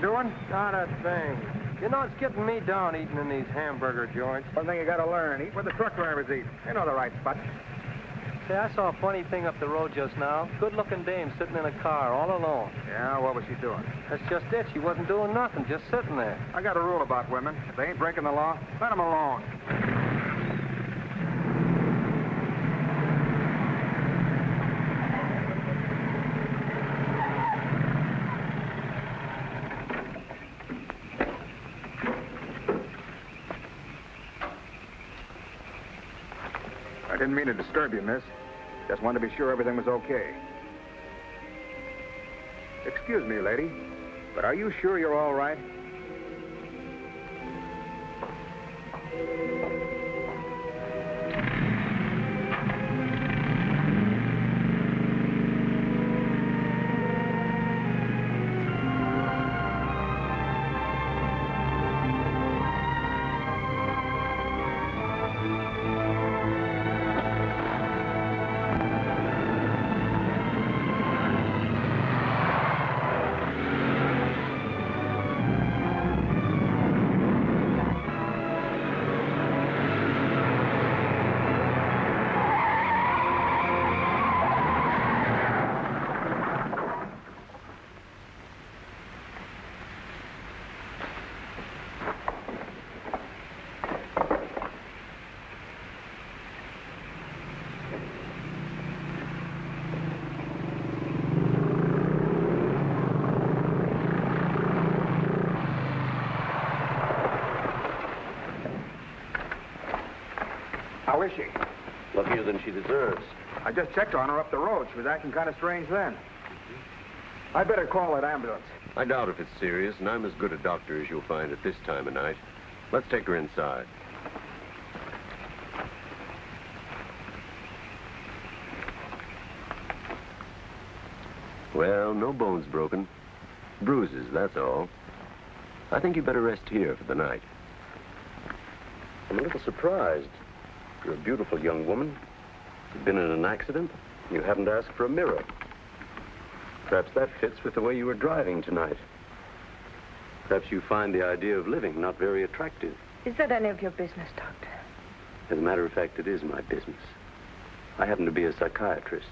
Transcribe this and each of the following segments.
doing? Not a thing. You know, it's getting me down eating in these hamburger joints. One thing you gotta learn, eat where the truck drivers eat. They know the right spot. Say, I saw a funny thing up the road just now. Good-looking dame sitting in a car all alone. Yeah, what was she doing? That's just it. She wasn't doing nothing, just sitting there. I got a rule about women. If they ain't breaking the law, let them alone. I didn't mean to disturb you, miss. Just wanted to be sure everything was okay. Excuse me, lady, but are you sure you're all right? How is she? Luckier than she deserves. I just checked on her up the road. She was acting kind of strange then. I'd better call that ambulance. I doubt if it's serious, and I'm as good a doctor as you'll find at this time of night. Let's take her inside. Well, no bones broken. Bruises, that's all. I think you better rest here for the night. I'm a little surprised. You're a beautiful young woman. You've been in an accident. You haven't asked for a mirror. Perhaps that fits with the way you were driving tonight. Perhaps you find the idea of living not very attractive. Is that any of your business, Doctor? As a matter of fact, it is my business. I happen to be a psychiatrist.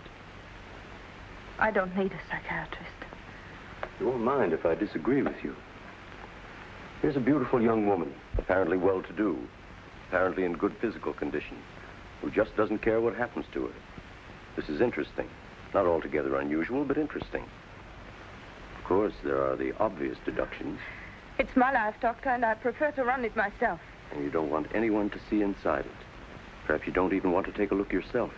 I don't need a psychiatrist. You won't mind if I disagree with you. Here's a beautiful young woman, apparently well-to-do, apparently in good physical condition, who just doesn't care what happens to her. This is interesting. Not altogether unusual, but interesting. Of course, there are the obvious deductions. It's my life, Doctor, and I prefer to run it myself. And you don't want anyone to see inside it. Perhaps you don't even want to take a look yourself.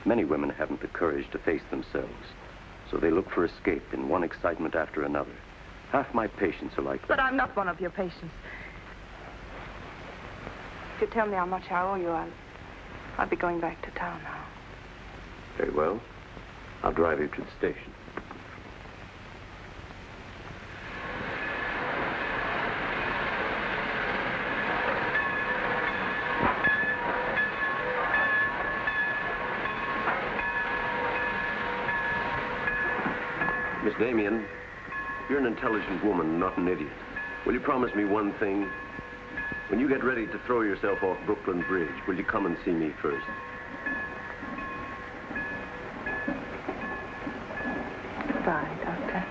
Many women haven't the courage to face themselves, so they look for escape in one excitement after another. Half my patients are like that. But I'm not one of your patients. If you tell me how much I owe you, I'll be going back to town now. Very well. I'll drive you to the station. Miss Damien, you're an intelligent woman, not an idiot. Will you promise me one thing? When you get ready to throw yourself off Brooklyn Bridge, will you come and see me first? Goodbye, Doctor.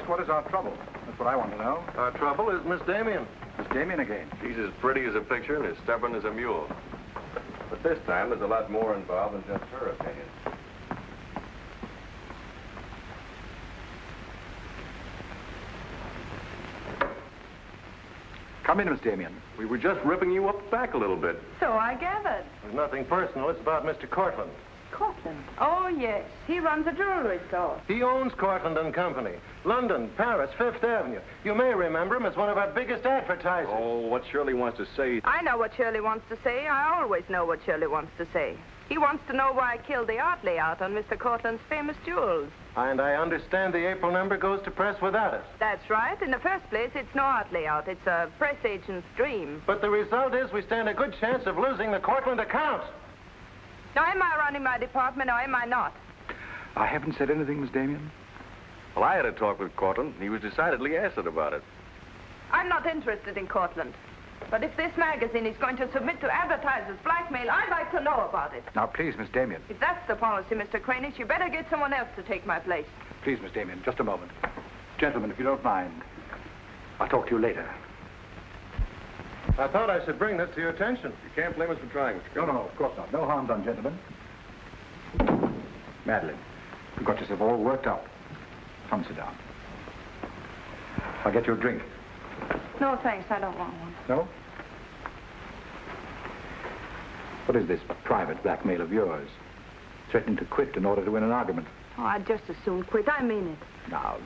What is our trouble? That's what I want to know. Our trouble is Miss Damien. Miss Damien again. She's as pretty as a picture and as stubborn as a mule. But this time, there's a lot more involved than just her opinion. Come in, Miss Damien. We were just ripping you up back a little bit. So I gathered. There's nothing personal. It's about Mr. Cortland. Cortland? Oh, yes. He runs a jewelry store. He owns Cortland and Company. London, Paris, Fifth Avenue. You may remember him as one of our biggest advertisers. Oh, what Shirley wants to say... I know what Shirley wants to say. I always know what Shirley wants to say. He wants to know why I killed the art layout on Mr. Cortland's famous jewels. And I understand the April number goes to press without it. That's right. In the first place, it's no art layout. It's a press agent's dream. But the result is we stand a good chance of losing the Cortland account. Now, am I running my department or am I not? I haven't said anything, Miss Damien. Well, I had a talk with Cortland. He was decidedly acid about it. I'm not interested in Cortland. But if this magazine is going to submit to advertisers' blackmail, I'd like to know about it. Now, please, Miss Damien. If that's the policy, Mr. Kranich, you better get someone else to take my place. Please, Miss Damien, just a moment. Gentlemen, if you don't mind, I'll talk to you later. I thought I should bring this to your attention. You can't blame us for trying. No, of course not. No harm done, gentlemen. Madeleine, you've got yourself all worked up. Come, sit down. I'll get you a drink. No, thanks. I don't want one. No? What is this private blackmail of yours? Threatening to quit in order to win an argument. Oh, I'd just as soon quit. I mean it. Now,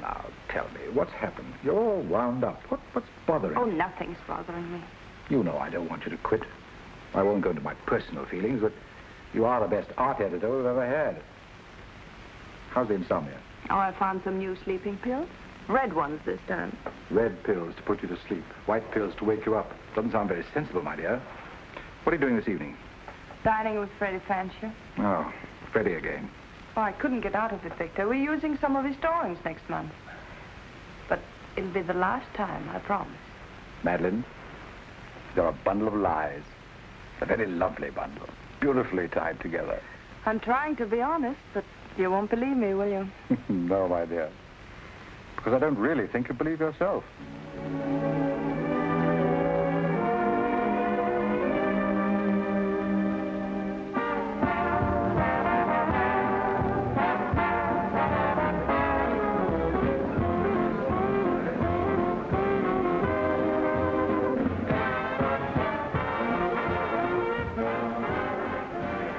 tell me, what's happened? You're all wound up. What's bothering you? Oh, nothing's bothering me. You know I don't want you to quit. I won't go into my personal feelings, but you are the best art editor we've ever had. How's the insomnia? Oh, I found some new sleeping pills. Red ones this time. Red pills to put you to sleep. White pills to wake you up. Doesn't sound very sensible, my dear. What are you doing this evening? Dining with Freddie Fancher. Oh, Freddie again. Oh, I couldn't get out of it, Victor. We're using some of his drawings next month. But it'll be the last time, I promise. Madeleine, they're a bundle of lies. A very lovely bundle. Beautifully tied together. I'm trying to be honest, but you won't believe me, will you? No, my dear. Because I don't really think you believe yourself.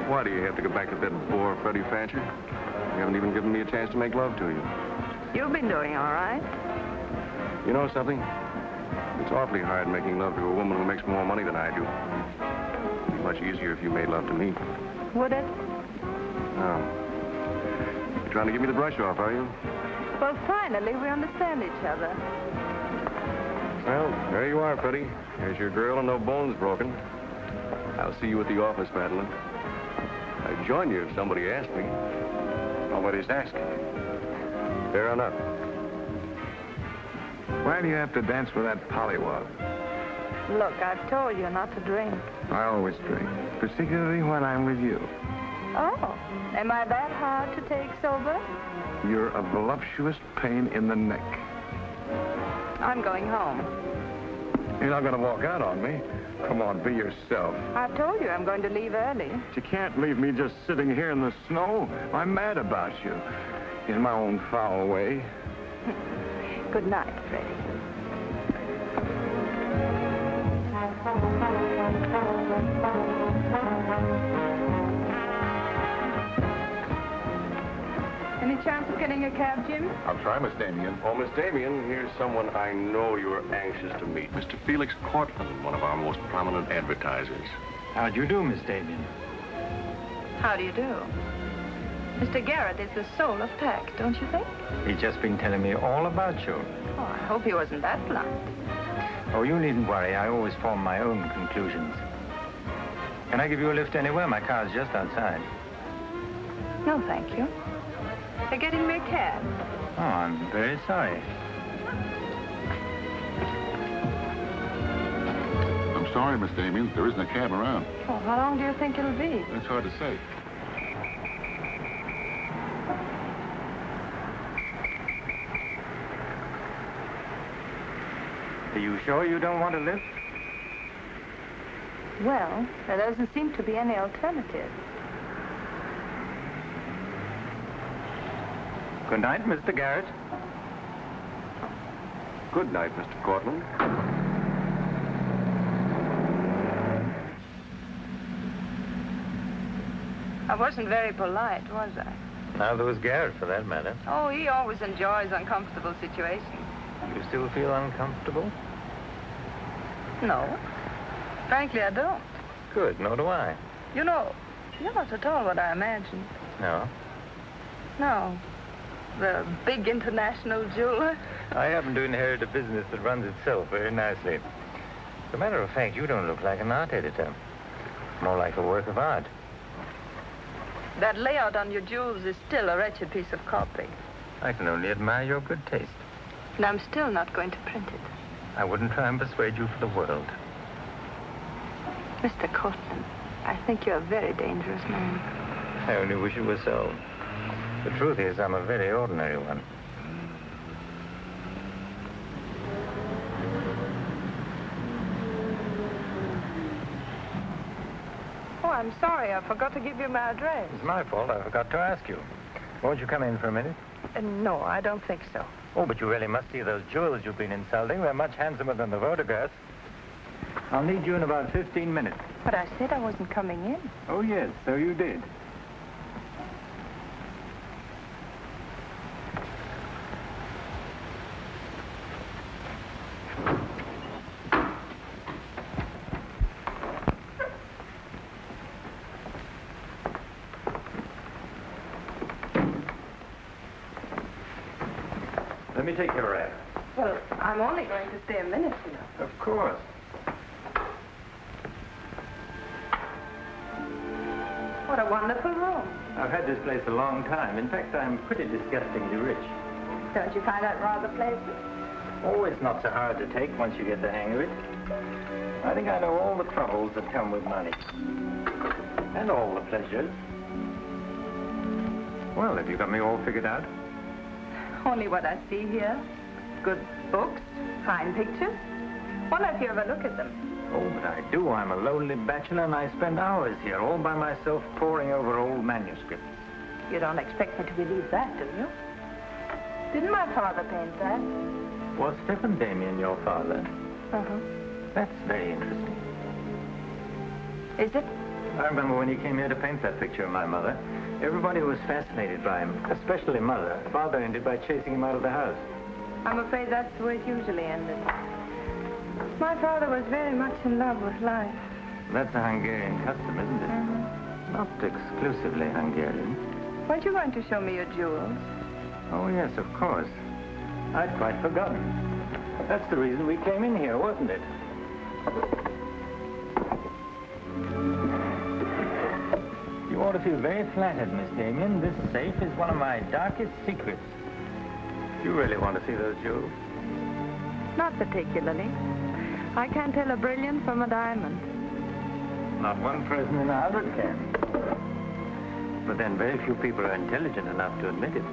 Why do you have to go back to that bore, Freddie Fancher? You haven't even given me a chance to make love to you. You've been doing all right. You know something? It's awfully hard making love to a woman who makes more money than I do. It'd be much easier if you made love to me. Would it? Oh. You're trying to give me the brush off, are you? Well, finally, we understand each other. Well, there you are, Freddie. There's your girl and no bones broken. I'll see you at the office, Madeleine. I'd join you if somebody asked me. Nobody's asking. Fair enough. Why do you have to dance with that pollywog? Look, I've told you not to drink. I always drink, particularly when I'm with you. Oh, am I that hard to take sober? You're a voluptuous pain in the neck. I'm going home. You're not going to walk out on me. Come on, be yourself. I've told you I'm going to leave early. But you can't leave me just sitting here in the snow. I'm mad about you. In my own foul way. Good night, Freddie. Any chance of getting a cab, Jim? I'll try, Miss Damien. Oh, Miss Damien, here's someone I know you're anxious to meet. Mr. Felix Cortland, one of our most prominent advertisers. How do you do, Miss Damien? How do you do? Mr. Garrett is the soul of tact, don't you think? He's just been telling me all about you. Oh, I hope he wasn't that blunt. Oh, you needn't worry. I always form my own conclusions. Can I give you a lift anywhere? My car's just outside. No, thank you. They're getting me a cab. Oh, I'm very sorry. I'm sorry, Miss Damien. There isn't a cab around. Oh, how long do you think it'll be? That's hard to say. Are you sure you don't want a lift? Well, there doesn't seem to be any alternative. Good night, Mr. Garrett. Good night, Mr. Cortland. I wasn't very polite, was I? Neither was Garrett, for that matter. Oh, he always enjoys uncomfortable situations. You still feel uncomfortable? No. Frankly, I don't. Good, nor do I. You know, you're not at all what I imagined. No? No. The big international jeweler. I happen to inherit a business that runs itself very nicely. As a matter of fact, you don't look like an art editor. More like a work of art. That layout on your jewels is still a wretched piece of copy. I can only admire your good taste. And I'm still not going to print it. I wouldn't try and persuade you for the world. Mr. Cortland, I think you're a very dangerous man. I only wish it were so. The truth is, I'm a very ordinary one. Oh, I'm sorry. I forgot to give you my address. It's my fault. I forgot to ask you. Won't you come in for a minute? No, I don't think so. Oh, but you really must see those jewels you've been insulting. They're much handsomer than the photographs. I'll need you in about 15 minutes. But I said I wasn't coming in. Oh, yes, so you did. Let me take your wrap. Well, I'm only going to stay a minute, you know. Of course. What a wonderful room. I've had this place a long time. In fact, I'm pretty disgustingly rich. Don't you find that rather pleasant? Oh, it's not so hard to take once you get the hang of it. I think I know all the troubles that come with money. And all the pleasures. Well, have you got me all figured out? Only what I see here. Good books, fine pictures. Why don't you ever look at them? Oh, but I do. I'm a lonely bachelor, and I spend hours here all by myself poring over old manuscripts. You don't expect me to believe that, do you? Didn't my father paint that? Was Stephen Damien your father? Uh-huh. That's very interesting. Is it? I remember when he came here to paint that picture of my mother. Everybody was fascinated by him, especially Mother. Father ended by chasing him out of the house. I'm afraid that's the way it usually ended. My father was very much in love with life. That's a Hungarian custom, isn't it? Mm-hmm. Not exclusively Hungarian. Weren't you going to show me your jewels? Oh, yes, of course. I'd quite forgotten. That's the reason we came in here, wasn't it? You ought to feel very flattered, Miss Damien. This safe is one of my darkest secrets. You really want to see those jewels? Not particularly. I can't tell a brilliant from a diamond. Not one person in 100 can. But then very few people are intelligent enough to admit it.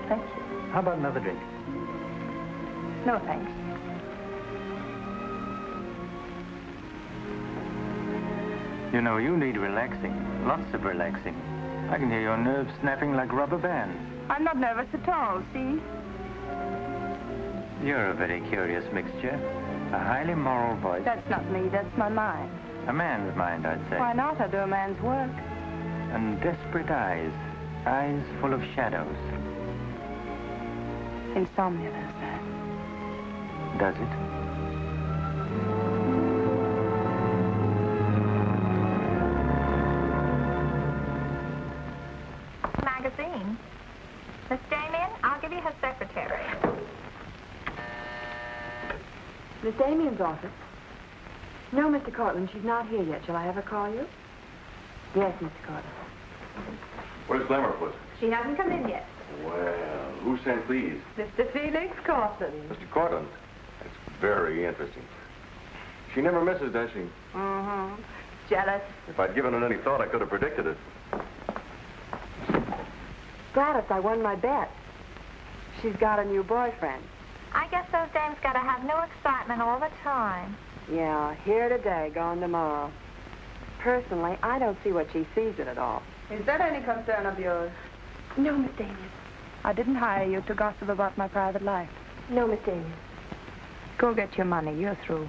Thank you. How about another drink? No, thanks. You know, you need relaxing. Lots of relaxing. I can hear your nerves snapping like rubber bands. I'm not nervous at all, see? You're a very curious mixture. A highly moral voice. That's not me, that's my mind. A man's mind, I'd say. Why not? I do a man's work. And desperate eyes. Eyes full of shadows. Insomnia does that. Does it? Magazine. Miss Damien, I'll give you her secretary. Miss Damien's office? No, Mr. Cortland, she's not here yet. Shall I have her call you? Yes, Mr. Cortland. Where's Glamourfoot? She hasn't come in yet. Well, who sent these? Mr. Felix Cortland. Mr. Cortland. That's very interesting. She never misses, does she? Mm-hmm. Jealous. If I'd given it any thought, I could have predicted it. Gladys, I won my bet. She's got a new boyfriend. I guess those dames gotta have new excitement all the time. Yeah, here today, gone tomorrow. Personally, I don't see what she sees in it all. Is that any concern of yours? No, Miss Damien. I didn't hire you to gossip about my private life. No, Miss Damien. Go get your money. You're through.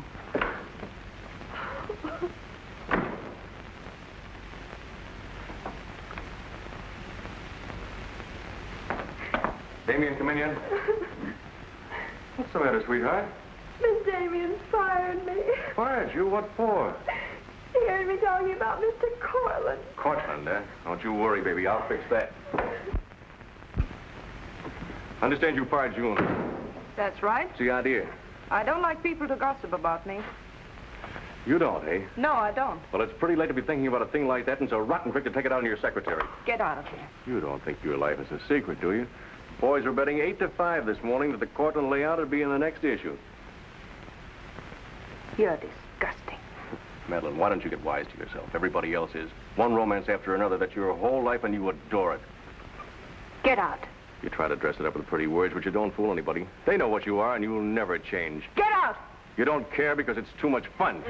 Damien, come in yet? What's the matter, sweetheart? Miss Damien's fired me. Fired you? What for? He heard me talking about Mr. Cortland. Cortland, eh? Don't you worry, baby. I'll fix that. Understand you fired June. That's right. What's the idea? I don't like people to gossip about me. You don't, eh? No, I don't. Well, it's pretty late to be thinking about a thing like that and so rotten quick to take it out on your secretary. Get out of here. You don't think your life is a secret, do you? Boys were betting 8 to 5 this morning that the Cortland layout would be in the next issue. You're disgusting. Madeleine, why don't you get wise to yourself? Everybody else is. One romance after another, that's your whole life and you adore it. Get out. You try to dress it up with pretty words, but you don't fool anybody. They know what you are and you'll never change. Get out! You don't care because it's too much fun.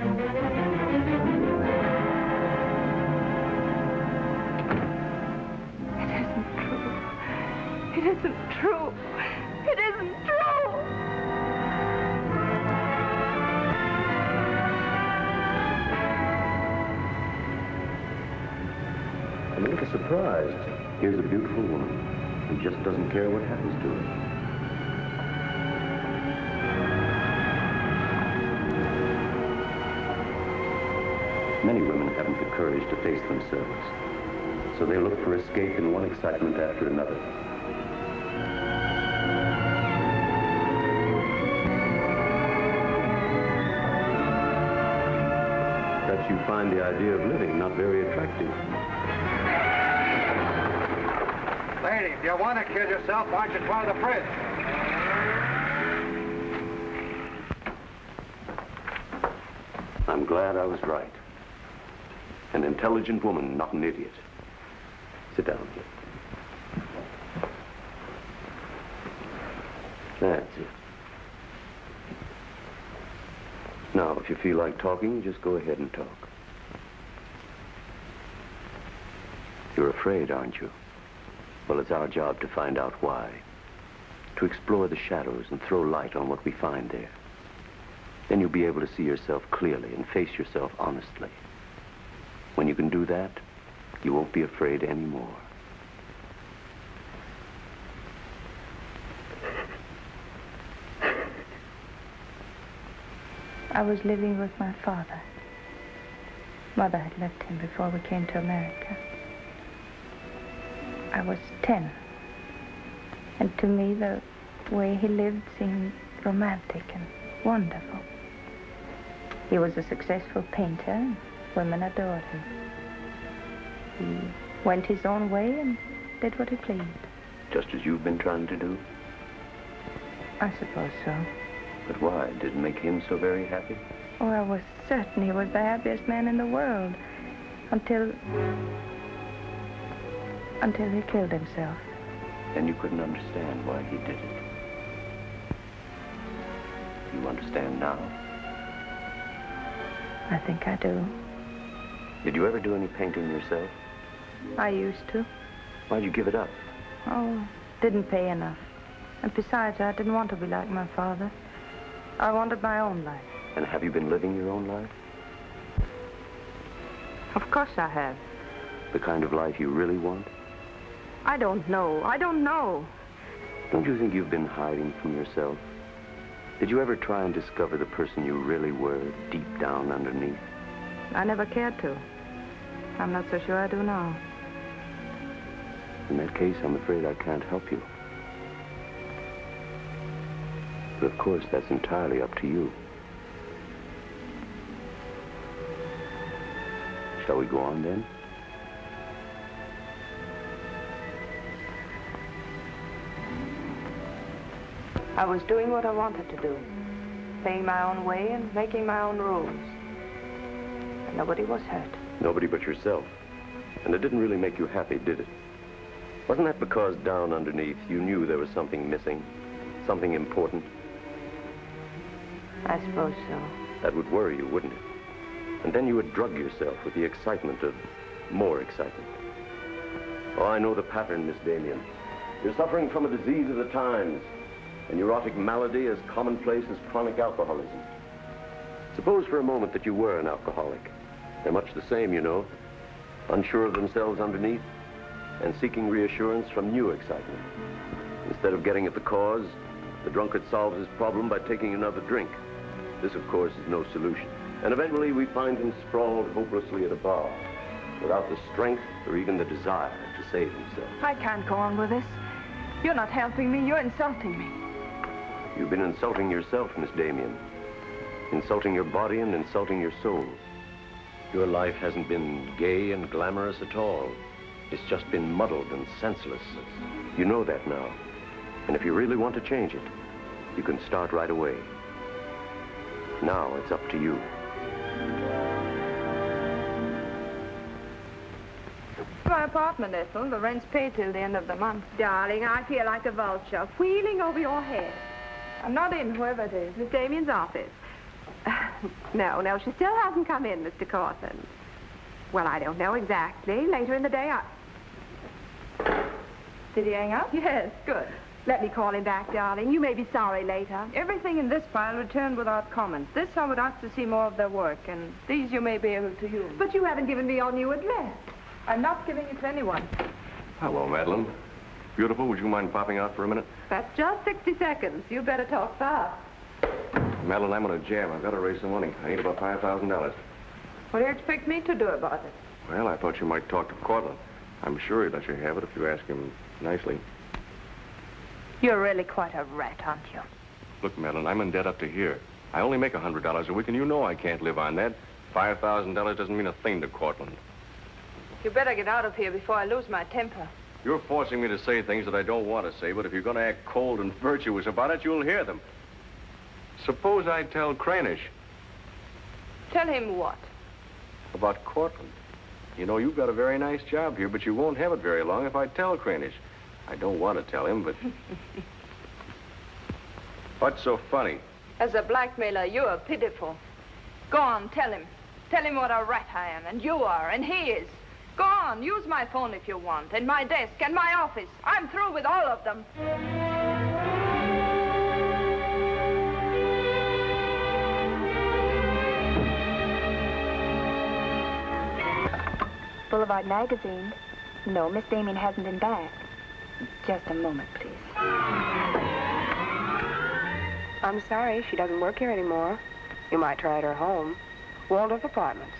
It isn't true. It isn't true. I'm a little surprised. Here's a beautiful woman who just doesn't care what happens to her. Many women haven't the courage to face themselves, so they look for escape in one excitement after another. Perhaps you find the idea of living not very attractive. Lady, if you want to kill yourself, why don't you try the fridge? I'm glad I was right. An intelligent woman, not an idiot. Sit down here. That's it. Now, if you feel like talking, just go ahead and talk. You're afraid, aren't you? Well, it's our job to find out why. To explore the shadows and throw light on what we find there. Then you'll be able to see yourself clearly and face yourself honestly. When you can do that, you won't be afraid anymore. I was living with my father. Mother had left him before we came to America. I was 10. And to me, the way he lived seemed romantic and wonderful. He was a successful painter, and women adored him. He went his own way and did what he pleased. Just as you've been trying to do? I suppose so. But why? Did it make him so very happy? Oh, I was certain he was the happiest man in the world. Until he killed himself. And you couldn't understand why he did it. You understand now? I think I do. Did you ever do any painting yourself? I used to. Why'd you give it up? Oh, didn't pay enough. And besides, I didn't want to be like my father. I wanted my own life. And have you been living your own life? Of course I have. The kind of life you really want? I don't know. I don't know. Don't you think you've been hiding from yourself? Did you ever try and discover the person you really were, deep down underneath? I never cared to. I'm not so sure I do now. In that case, I'm afraid I can't help you. But of course, that's entirely up to you. Shall we go on then? I was doing what I wanted to do. Paying my own way and making my own rules. And nobody was hurt. Nobody but yourself. And it didn't really make you happy, did it? Wasn't that because down underneath you knew there was something missing? Something important? I suppose so. That would worry you, wouldn't it? And then you would drug yourself with the excitement of more excitement. Oh, I know the pattern, Miss Damien. You're suffering from a disease of the times. A neurotic malady as commonplace as chronic alcoholism. Suppose for a moment that you were an alcoholic. They're much the same, you know. Unsure of themselves underneath and seeking reassurance from new excitement. Instead of getting at the cause, the drunkard solves his problem by taking another drink. This, of course, is no solution. And eventually we find him sprawled hopelessly at a bar, without the strength or even the desire to save himself. I can't go on with this. You're not helping me, you're insulting me. You've been insulting yourself, Miss Damien. Insulting your body and insulting your soul. Your life hasn't been gay and glamorous at all. It's just been muddled and senseless. You know that now. And if you really want to change it, you can start right away. Now it's up to you. My apartment, Ethel. The rent's paid till the end of the month. Darling, I feel like a vulture, wheeling over your head. I'm not in, whoever it is. Miss Damien's office. No, she still hasn't come in, Mr. Cortland. Well, I don't know exactly. Later in the day, Did he hang up? Yes, good. Let me call him back, darling. You may be sorry later. Everything in this file returned without comment. This I would ask to see more of their work, and these you may be able to use. But you haven't given me your new address. I'm not giving it to anyone. Hello, Madeleine. Beautiful, would you mind popping out for a minute? That's just 60 seconds. You'd better talk fast. Madeleine, I'm on a jam. I've got to raise some money. I need about $5,000. What do you expect me to do about it? Well, I thought you might talk to Cortland. I'm sure he'd let you have it if you ask him nicely. You're really quite a rat, aren't you? Look, Madeleine, I'm in debt up to here. I only make $100 a week, and you know I can't live on that. $5,000 doesn't mean a thing to Cortland. You better get out of here before I lose my temper. You're forcing me to say things that I don't want to say, but if you're going to act cold and virtuous about it, you'll hear them. Suppose I tell Cranish. Tell him what? About Cortland. You know, you've got a very nice job here, but you won't have it very long if I tell Cranish. I don't want to tell him, but... What's so funny? As a blackmailer, you are pitiful. Go on, tell him. Tell him what a rat I am, and you are, and he is. Go on, use my phone if you want, and my desk, and my office. I'm through with all of them. Boulevard Magazine. No, Miss Damien hasn't been back. Just a moment, please. I'm sorry, she doesn't work here anymore. You might try at her home. Waldorf Apartments.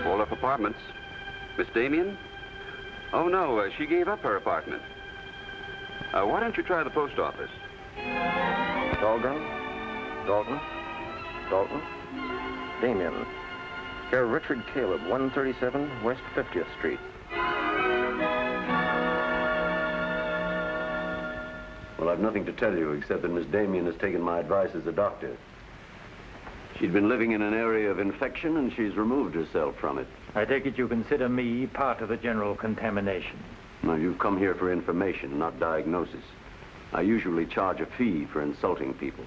Waldorf Apartments? Miss Damien? Oh, no, she gave up her apartment. Why don't you try the post office? Dahlgren? Dalton? Dalton? Damien. Care Richard Caleb, 137 West 50th Street. Well, I've nothing to tell you except that Miss Damien has taken my advice as a doctor. She'd been living in an area of infection, and she's removed herself from it. I take it you consider me part of the general contamination. Now, you've come here for information, not diagnosis. I usually charge a fee for insulting people.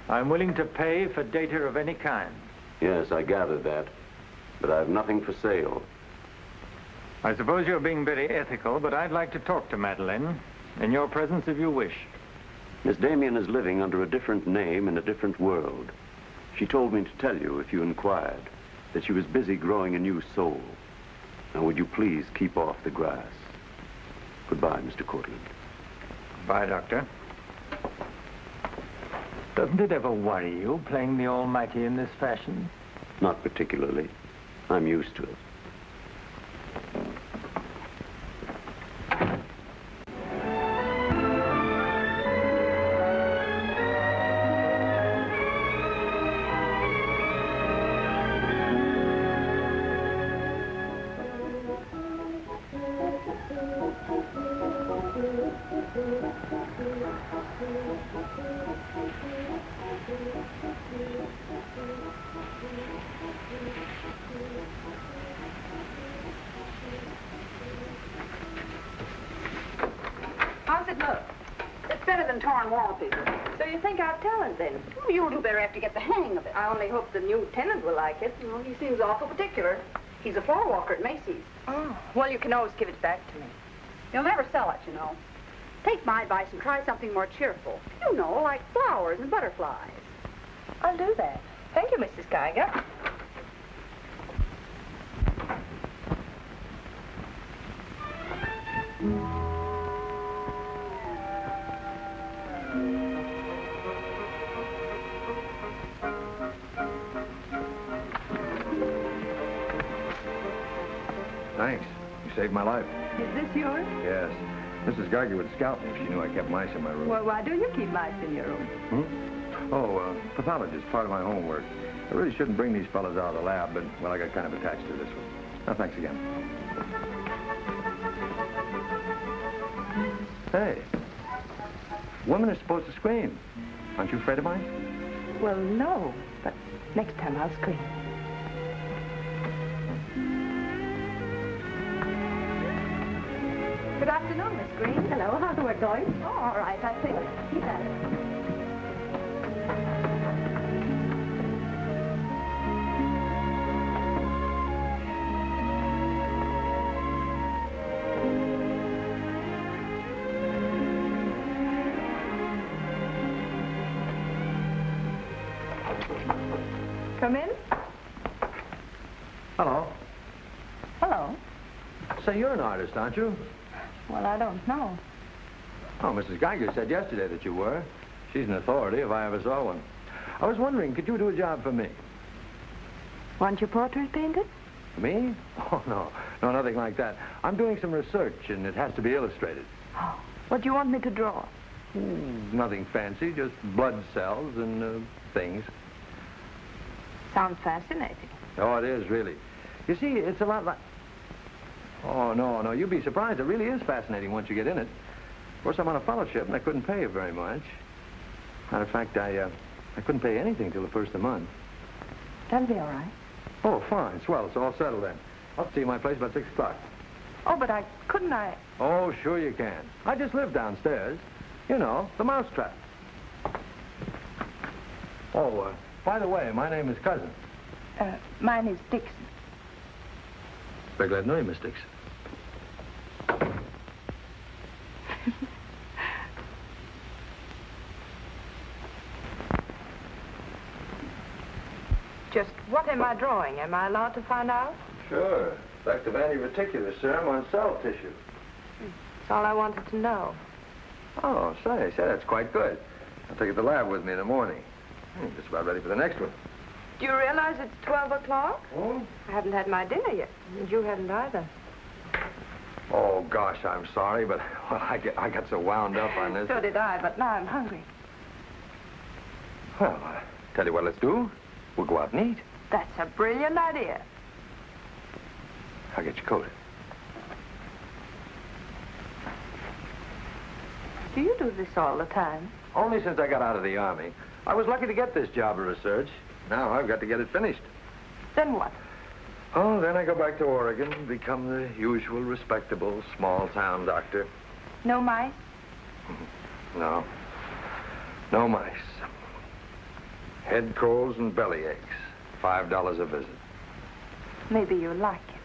I'm willing to pay for data of any kind. Yes, I gathered that. But I have nothing for sale. I suppose you're being very ethical, but I'd like to talk to Madeleine. In your presence, if you wish. Miss Damien is living under a different name in a different world. She told me to tell you, if you inquired, that she was busy growing a new soul. Now, would you please keep off the grass? Goodbye, Mr. Cortland. Bye, Doctor. Doesn't it ever worry you, playing the almighty in this fashion? Not particularly. I'm used to it. How's it look? It's better than torn wallpaper. So you think I've talent, then? Well, you'll do better after you get the hang of it. I only hope the new tenant will like it. Well, he seems awful particular. He's a floor walker at Macy's. Oh, well, you can always give it back to me. He'll never sell it, you know. Take my advice and try something more cheerful. You know, like flowers and butterflies. I'll do that. Thank you, Mrs. Geiger. Thanks. You saved my life. Is this yours? Yes. Mrs. Geiger would scalp me if she knew I kept mice in my room. Well, why do you keep mice in your room? Oh, pathologist, part of my homework. I really shouldn't bring these fellas out of the lab, but, well, I got kind of attached to this one. Now, thanks again. Hey. Women are supposed to scream. Aren't you afraid of mice? Well, no, but next time I'll scream. Good afternoon, Miss Green. Hello, how's the work going? Oh, all right, I think. Yes. Come in. Hello. Hello. Say, you're an artist, aren't you? Well, I don't know. Oh, Mrs. Geiger said yesterday that you were. She's an authority if I ever saw one. I was wondering, could you do a job for me? Want your portrait painted? Me? Oh, no. No, nothing like that. I'm doing some research, and it has to be illustrated. Oh, what do you want me to draw? Nothing fancy, just blood cells and things. Sounds fascinating. Oh, it is, really. You see, it's a lot like... Oh, no, you'd be surprised. It really is fascinating once you get in it. Of course, I'm on a fellowship, and I couldn't pay you very much. Matter of fact, I couldn't pay anything till the first of the month. That'll be all right. Oh, fine. Swell. It's all settled then. I'll see you at my place about 6 o'clock. Oh, but couldn't I... Oh, sure you can. I just live downstairs. You know, the mousetrap. Oh, by the way, my name is Cousin. Mine is Dixon. Very glad to know you, Miss Dixon. Just what am I drawing? Am I allowed to find out? Sure. Effect of anti-reticular serum on cell tissue. That's all I wanted to know. Oh, say, that's quite good. I'll take it to the lab with me in the morning. I'm just about ready for the next one. Do you realize it's 12 o'clock? Oh? I haven't had my dinner yet, and you haven't either. Oh, gosh, I'm sorry, but well, I got so wound up on this. So did I, but now I'm hungry. Well, tell you what let's do. We'll go out and eat. That's a brilliant idea. I'll get your coat. Do you do this all the time? Only since I got out of the Army. I was lucky to get this job of research. Now I've got to get it finished. Then what? Oh, then I go back to Oregon and become the usual respectable small-town doctor. No mice? No. No mice. Head colds and belly aches. $5 a visit. Maybe you'll like it.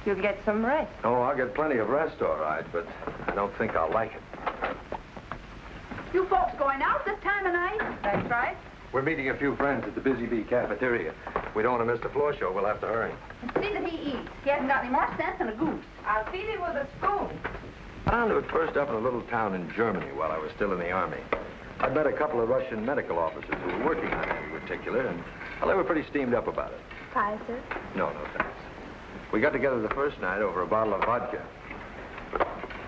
You'll get some rest. Oh, I'll get plenty of rest, all right, but I don't think I'll like it. You folks going out this time of night? That's right. We're meeting a few friends at the Busy Bee cafeteria. We don't want to miss the floor show. We'll have to hurry. See that he eats. He hasn't got any more sense than a goose. I'll feed him with a spoon. I lived first up in a little town in Germany while I was still in the Army. I met a couple of Russian medical officers who were working on anti-reticular, and, well, they were pretty steamed up about it. Pie, sir? No, thanks. We got together the first night over a bottle of vodka.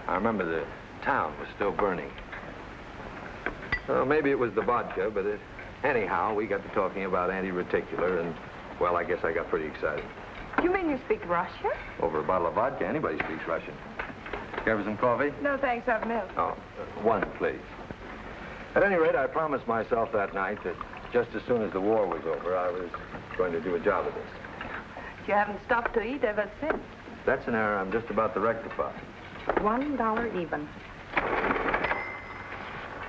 I remember the town was still burning. Well, maybe it was the vodka, but anyhow, we got to talking about anti-reticular, and, well, I guess I got pretty excited. You mean you speak Russian? Over a bottle of vodka, anybody speaks Russian. Care for some coffee? No, thanks, I've milk. Oh, one, please. At any rate, I promised myself that night that just as soon as the war was over, I was going to do a job of this. You haven't stopped to eat ever since. That's an error I'm just about to rectify. $1 even.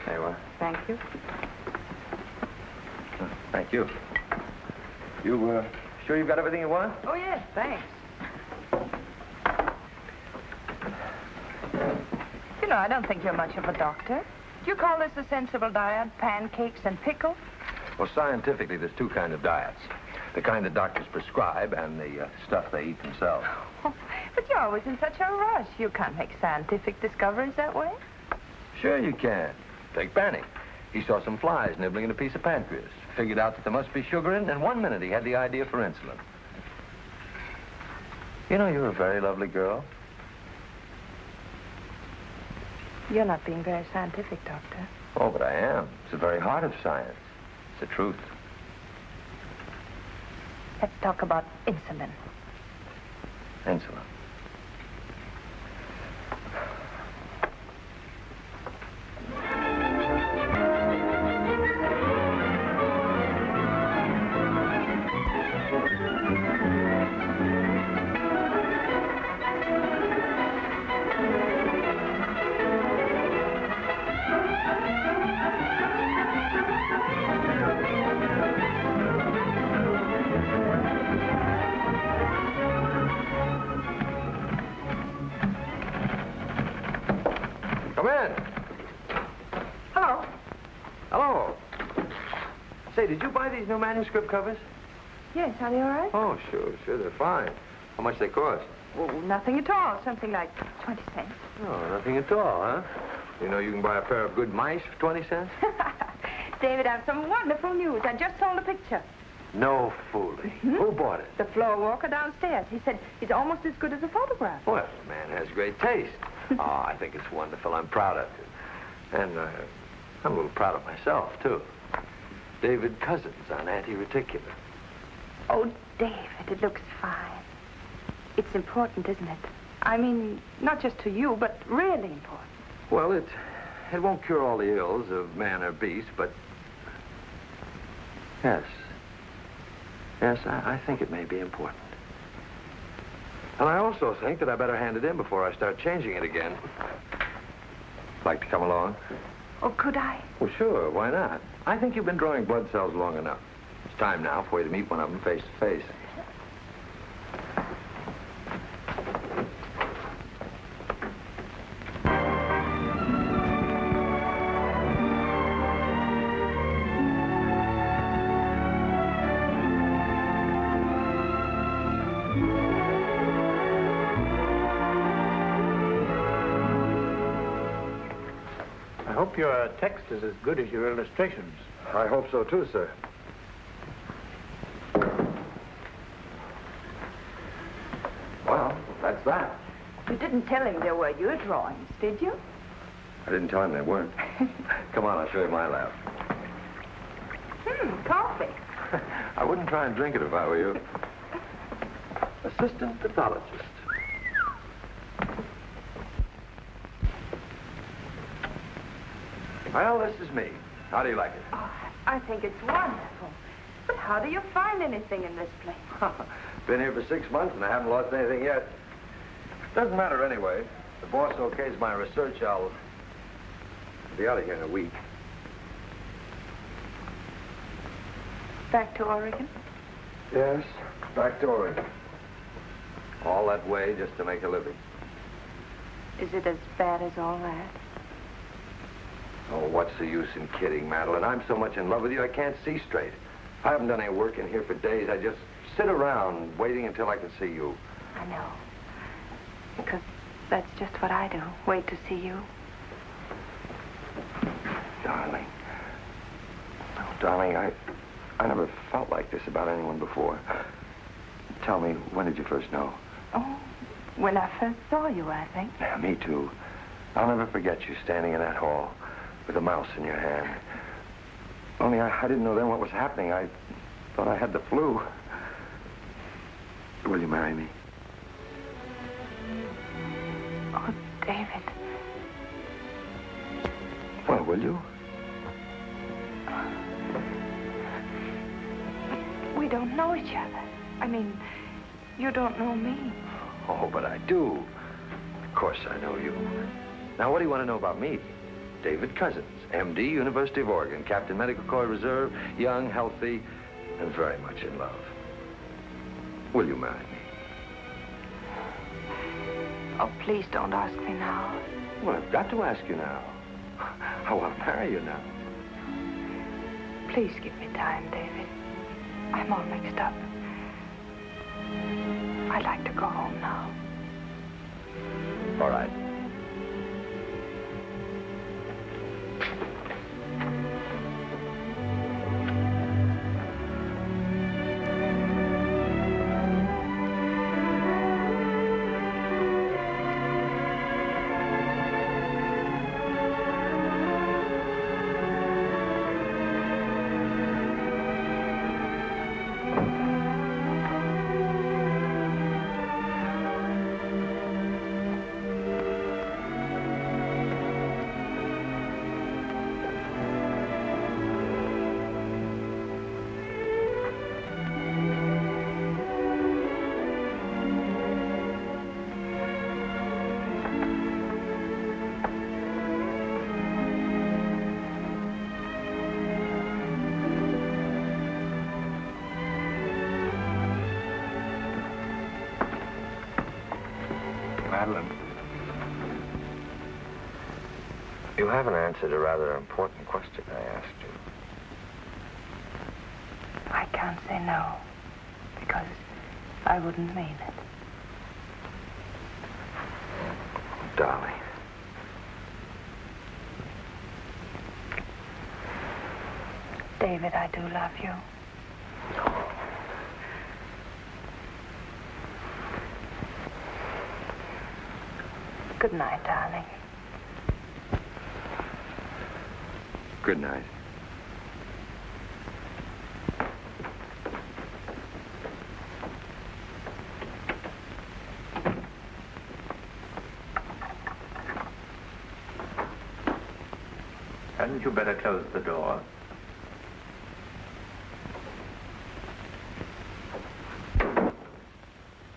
There you are. Thank you. Thank you. You, sure you've got everything you want? Oh, yes, thanks. You know, I don't think you're much of a doctor. Do you call this a sensible diet? Pancakes and pickles? Well, scientifically, there's two kinds of diets. The kind that doctors prescribe and the stuff they eat themselves. Oh, but you're always in such a rush. You can't make scientific discoveries that way. Sure you can. Take Banning. He saw some flies nibbling in a piece of pancreas. Figured out that there must be sugar in it, and in 1 minute he had the idea for insulin. You know, you're a very lovely girl. You're not being very scientific, Doctor. Oh, but I am. It's the very heart of science. It's the truth. Let's talk about insulin. Insulin. Come in. Hello. Hello. Say, did you buy these new manuscript covers? Yes, are they all right? Oh, sure, they're fine. How much they cost? Well, nothing at all. Something like 20 cents. Oh, nothing at all, huh? You know you can buy a pair of good mice for 20 cents? David, I have some wonderful news. I just sold a picture. No fooling. Who bought it? The floor walker downstairs. He said it's almost as good as a photograph. Well, the man has great taste. Oh, I think it's wonderful. I'm proud of you. And I'm a little proud of myself, too. David Cousins on anti-reticular. Oh, David, it looks fine. It's important, isn't it? I mean, not just to you, but really important. Well, it won't cure all the ills of man or beast, but yes. Yes, I think it may be important. And I also think that I better hand it in before I start changing it again. Like to come along? Oh, could I? Well, sure, why not? I think you've been drawing blood cells long enough. It's time now for you to meet one of them face to face. I hope your text is as good as your illustrations. I hope so, too, sir. Well, that's that. You didn't tell him they were your drawings, did you? I didn't tell him they weren't. Come on, I'll show you my lab. Coffee. I wouldn't try and drink it if I were you. Assistant pathologist. Well, this is me. How do you like it? Oh, I think it's wonderful. But how do you find anything in this place? Been here for 6 months and I haven't lost anything yet. Doesn't matter anyway. If the boss okays my research, I'll be out of here in a week. Back to Oregon? Yes, back to Oregon. All that way just to make a living. Is it as bad as all that? Oh, what's the use in kidding, Madeleine? I'm so much in love with you, I can't see straight. I haven't done any work in here for days. I just sit around waiting until I can see you. I know. Because that's just what I do. Wait to see you. Darling. Oh, darling, I never felt like this about anyone before. Tell me, when did you first know? Oh, when I first saw you, I think. Yeah, me too. I'll never forget you standing in that hall with a mouse in your hand. Only I didn't know then what was happening. I thought I had the flu. Will you marry me? Oh, David. Well, will you? We don't know each other. I mean, you don't know me. Oh, but I do. Of course I know you. Now, what do you want to know about me? David Cousins, M.D., University of Oregon, Captain Medical Corps Reserve, young, healthy, and very much in love. Will you marry me? Oh, please don't ask me now. Well, I've got to ask you now. I want to marry you now. Please give me time, David. I'm all mixed up. I'd like to go home now. All right. Madeleine. You haven't answered a rather important question I asked you. I can't say no, because I wouldn't mean it. Darling. David, I do love you. Good night, darling. Good night. Hadn't you better close the door?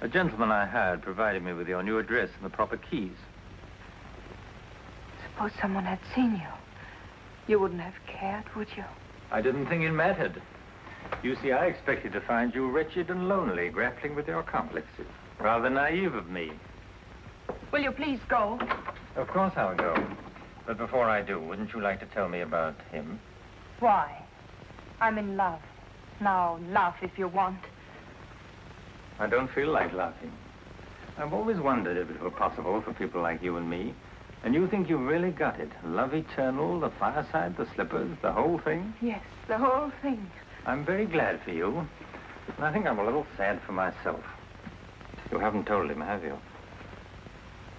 A gentleman I hired provided me with your new address and the proper keys. Suppose someone had seen you. You wouldn't have cared, would you? I didn't think it mattered. You see, I expected to find you wretched and lonely, grappling with your complexes. Rather naive of me. Will you please go? Of course I'll go. But before I do, wouldn't you like to tell me about him? Why? I'm in love. Now, laugh if you want. I don't feel like laughing. I've always wondered if it were possible for people like you and me. And you think you've really got it? Love eternal, the fireside, the slippers, the whole thing? Yes, the whole thing. I'm very glad for you. And I think I'm a little sad for myself. You haven't told him, have you?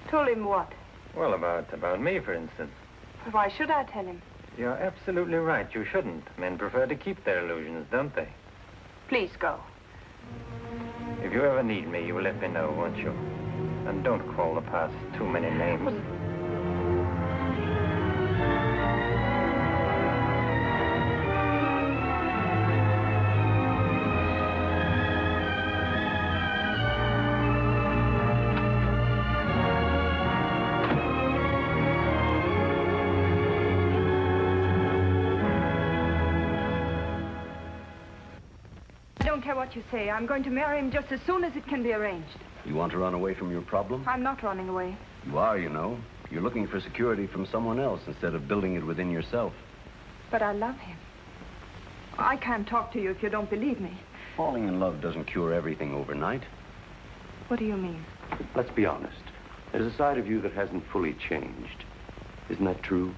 Told him what? Well, about me, for instance. Why should I tell him? You're absolutely right. You shouldn't. Men prefer to keep their illusions, don't they? Please go. If you ever need me, you will let me know, won't you? And don't call the past too many names. I don't care what you say. I'm going to marry him just as soon as it can be arranged. You want to run away from your problem? I'm not running away. You are, you know. You're looking for security from someone else instead of building it within yourself. But I love him. I can't talk to you if you don't believe me. Falling in love doesn't cure everything overnight. What do you mean? Let's be honest. There's a side of you that hasn't fully changed. Isn't that true?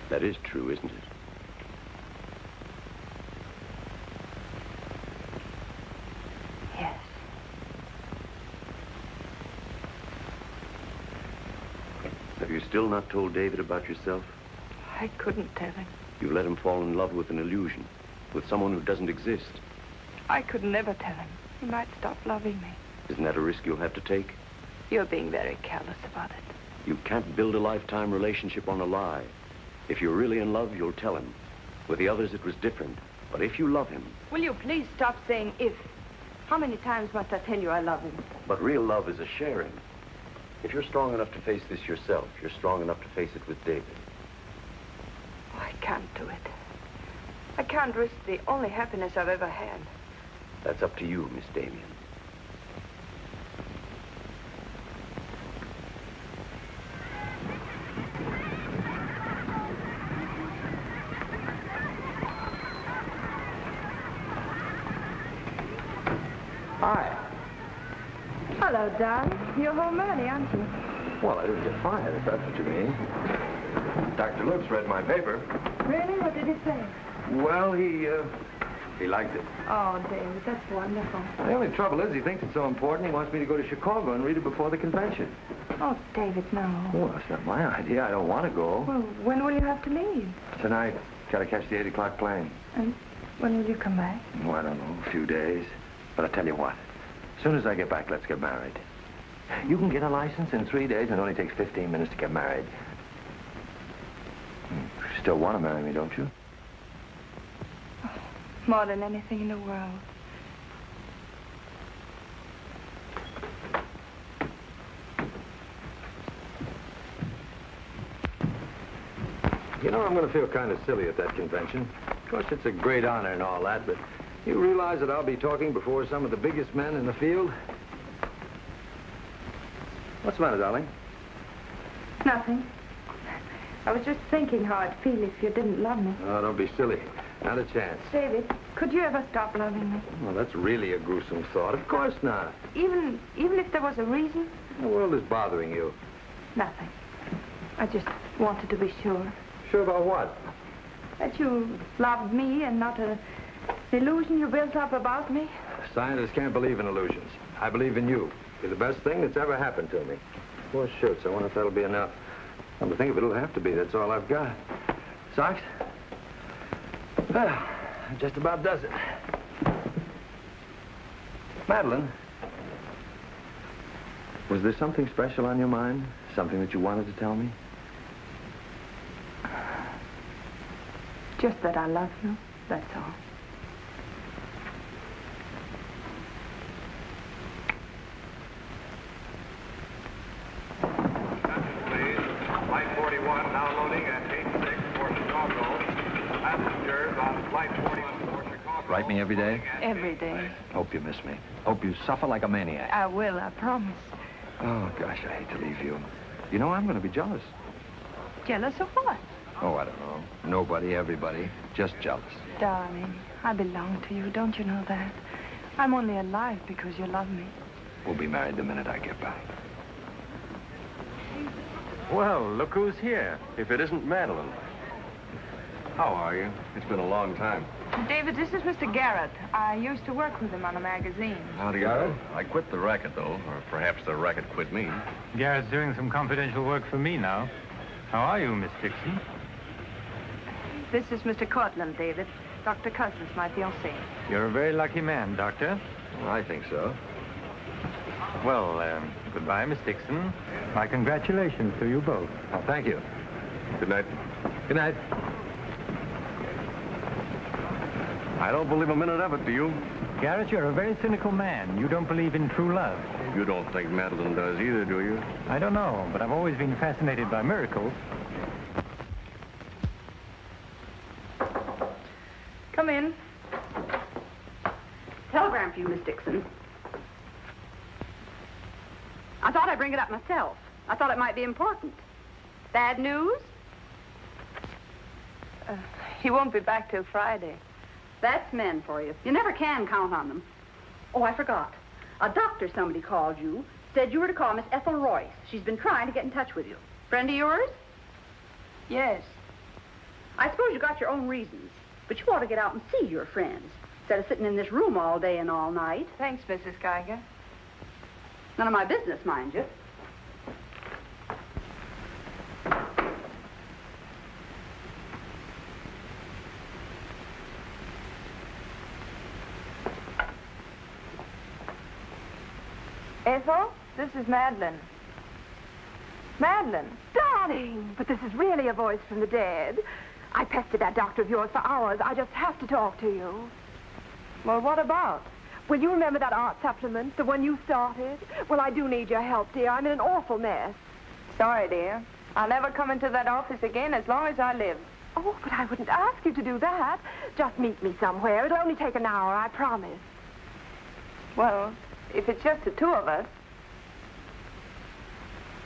That is true, isn't it? Yes. Have you still not told David about yourself? I couldn't tell him. You let him fall in love with an illusion, with someone who doesn't exist. I could never tell him. He might stop loving me. Isn't that a risk you'll have to take? You're being very careless about it. You can't build a lifetime relationship on a lie. If you're really in love, you'll tell him. With the others, it was different. But if you love him... Will you please stop saying if? How many times must I tell you I love him? But real love is a sharing. If you're strong enough to face this yourself, you're strong enough to face it with David. Oh, I can't do it. I can't risk the only happiness I've ever had. That's up to you, Miss Damien. Hi. Hello, darling. You're home early, aren't you? Well, I didn't get fired, if that's what you mean. Dr. Lutz read my paper. Really? What did he say? Well, he liked it. Oh, David, that's wonderful. The only trouble is he thinks it's so important he wants me to go to Chicago and read it before the convention. Oh, David, no. Well, that's not my idea. I don't want to go. Well, when will you have to leave? Tonight, gotta catch the 8 o'clock plane. And when will you come back? Oh, I don't know, a few days. But I tell you what, as soon as I get back, let's get married. You can get a license in 3 days, and it only takes 15 minutes to get married. You still want to marry me, don't you? Oh, more than anything in the world. You know, I'm going to feel kind of silly at that convention. Of course, it's a great honor and all that, but you realize that I'll be talking before some of the biggest men in the field? What's the matter, darling? Nothing. I was just thinking how I'd feel if you didn't love me. Oh, don't be silly. Not a chance. David, could you ever stop loving me? Well, that's really a gruesome thought. Of course not. Even if there was a reason? The world is bothering you. Nothing. I just wanted to be sure. Sure about what? That you loved me and not an illusion you built up about me. Scientists can't believe in illusions. I believe in you. You're the best thing that's ever happened to me. Well, shoots. I wonder if that'll be enough. Come to think of it, it'll have to be. That's all I've got. Socks? Well, that just about does it. Madeleine, was there something special on your mind? Something that you wanted to tell me? Just that I love you, that's all. Flight 41 now loading at gate 6 for Chicago. Passengers on flight 41 for Chicago. Write me every day? Every day. Hope you miss me. Hope you suffer like a maniac. I will, I promise. Oh, gosh, I hate to leave you. You know, I'm going to be jealous. Jealous of what? Oh, I don't know. Nobody, everybody. Just jealous. Darling, I belong to you. Don't you know that? I'm only alive because you love me. We'll be married the minute I get back. Well, look who's here. If it isn't Madeleine. How are you? It's been a long time. David, this is Mr. Garrett. I used to work with him on a magazine. How do you do? I quit the racket, though. Or perhaps the racket quit me. Garrett's doing some confidential work for me now. How are you, Miss Dixon? This is Mr. Cortland, David. Dr. Cousins, my fiancé. You're a very lucky man, Doctor. Well, I think so. Well, goodbye, Miss Dixon. My congratulations to you both. Oh, thank you. Good night. Good night. I don't believe a minute of it, do you? Garrett, you're a very cynical man. You don't believe in true love. You don't think Madeleine does either, do you? I don't know, but I've always been fascinated by miracles. Come in. Telegram for you, Miss Dixon. I thought I'd bring it up myself. I thought it might be important. Bad news? He won't be back till Friday. That's men for you. You never can count on them. Oh, I forgot. A doctor somebody called you, said you were to call Miss Ethel Royce. She's been trying to get in touch with you. Friend of yours? Yes. I suppose you got your own reasons, but you ought to get out and see your friends, instead of sitting in this room all day and all night. Thanks, Mrs. Geiger. None of my business, mind you. Ethel, this is Madeleine. Madeleine. Darling, but this is really a voice from the dead. I pestered that doctor of yours for hours. I just have to talk to you. Well, what about? Will you remember that art supplement, the one you started? Well, I do need your help, dear. I'm in an awful mess. Sorry, dear. I'll never come into that office again as long as I live. Oh, but I wouldn't ask you to do that. Just meet me somewhere. It'll only take an hour, I promise. Well, if it's just the two of us.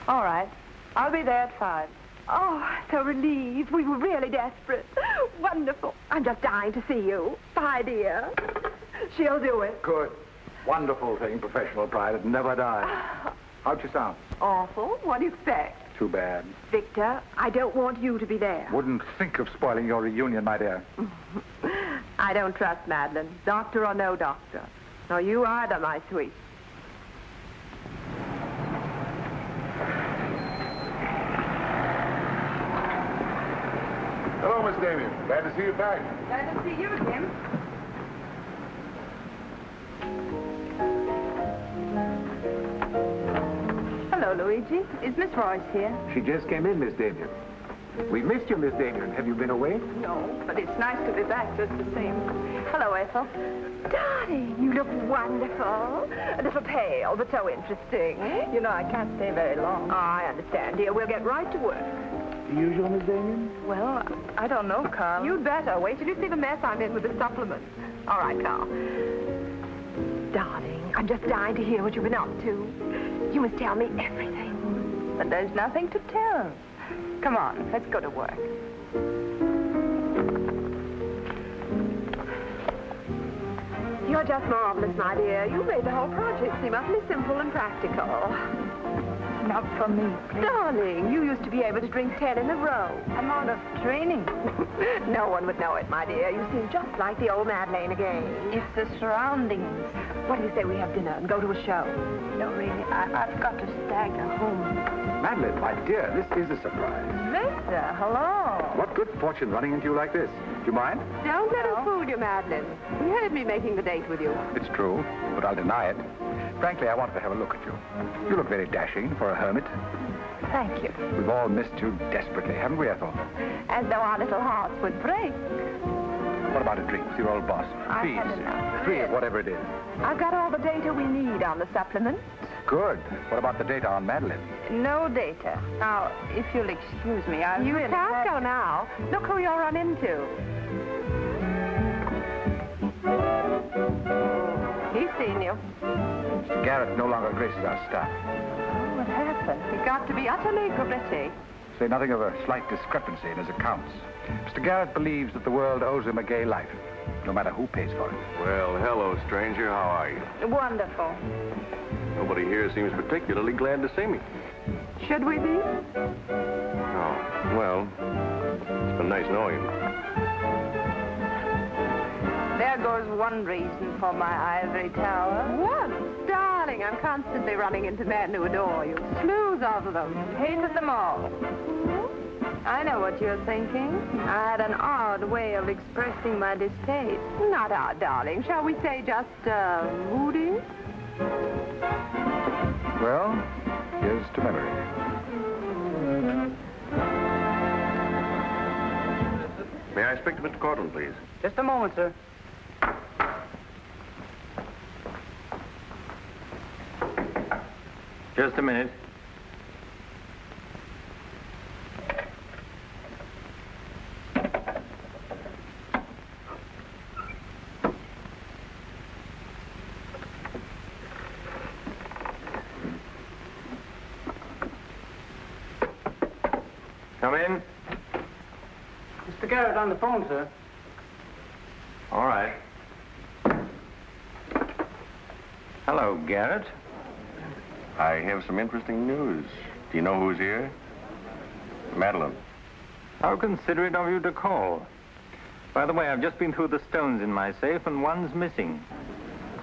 All right. I'll be there at 5. Oh, so relieved. We were really desperate. Wonderful. I'm just dying to see you. Bye, dear. She'll do it. Good. Wonderful thing, professional pride. It never dies. How'd you sound? Awful. What do you expect? Too bad. Victor, I don't want you to be there. Wouldn't think of spoiling your reunion, my dear. I don't trust Madeleine, doctor or no doctor. Nor you either, my sweet. Hello, Miss Damien. Glad to see you back. Glad to see you, Jim. Hello, Luigi. Is Miss Royce here? She just came in, Miss Damien. We missed you, Miss Damien. Have you been away? No, but it's nice to be back just the same. Hello, Ethel. Darling, you look wonderful. A little pale, but so interesting. You know, I can't stay very long. Oh, I understand, dear. We'll get right to work. Usual, Miss Damien? Well, I don't know, Carl. You'd better. Wait till you see the mess I'm in with the supplements. All right, Carl. Darling, I'm just dying to hear what you've been up to. You must tell me everything. and there's nothing to tell. Come on, let's go to work. You're just marvelous, my dear. You made the whole project seem utterly simple and practical. Not for me, please. Darling, you used to be able to drink 10 in a row. I'm out of training. No one would know it, my dear. You seem just like the old Madeleine again. It's the surroundings. What do you say we have dinner and go to a show? No, really, I've got to stagger home. Madeleine, my dear, this is a surprise. Victor, hello. What good fortune running into you like this? Do you mind? Don't let us fool you, Madeleine. You heard me making the date with you. It's true, but I'll deny it. Frankly, I wanted to have a look at you. You look very dashing for a hermit. Thank you. We've all missed you desperately, haven't we, Ethel? As though our little hearts would break. What about a drink with your old boss? I've had enough. 3 of whatever it is. I've got all the data we need on the supplement. Good. What about the data on Madeleine? No data. Now, if you'll excuse me, I You really can't go now. Look who you'll run into. He's seen you. Mr. Garrett no longer graces our staff. What happened? He got to be utterly gritty. Say nothing of a slight discrepancy in his accounts. Mr. Garrett believes that the world owes him a gay life, no matter who pays for it. Well, hello, stranger. How are you? Wonderful. Nobody here seems particularly glad to see me. Should we be? Oh, well, it's been nice knowing you. There goes one reason for my ivory tower. What? Darling, I'm constantly running into men who adore you. Slews of them. Hated them all. I know what you're thinking. I had an odd way of expressing my distaste. Not odd, darling. Shall we say just, moody? Well, here's to memory. May I speak to Mr. Cortland, please? Just a moment, sir. Just a minute. Come in. Mr. Garrett on the phone, sir. All right. Hello, Garrett. I have some interesting news. Do you know who's here? Madeleine. How considerate of you to call. By the way, I've just been through the stones in my safe, and one's missing.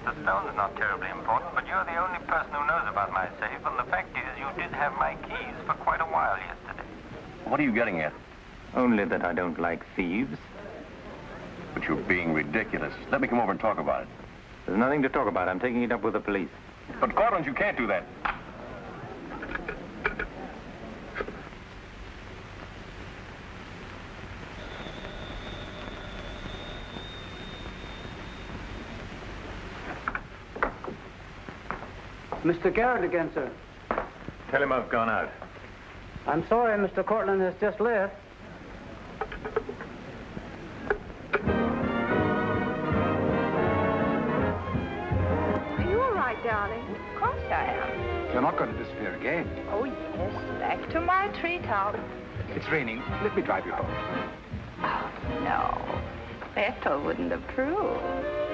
The stone's not terribly important, but you're the only person who knows about my safe, and the fact is you did have my keys for quite a while yesterday. What are you getting at? Only that I don't like thieves. But you're being ridiculous. Let me come over and talk about it. There's nothing to talk about. I'm taking it up with the police. But, Cortland, you can't do that. Mr. Garrett again, sir. Tell him I've gone out. I'm sorry, Mr. Cortland has just left. Are you all right, darling? Of course I am. You're not going to disappear again. Oh, yes. Back to my treetop. It's raining. Let me drive you home. Oh, no. Ethel wouldn't approve.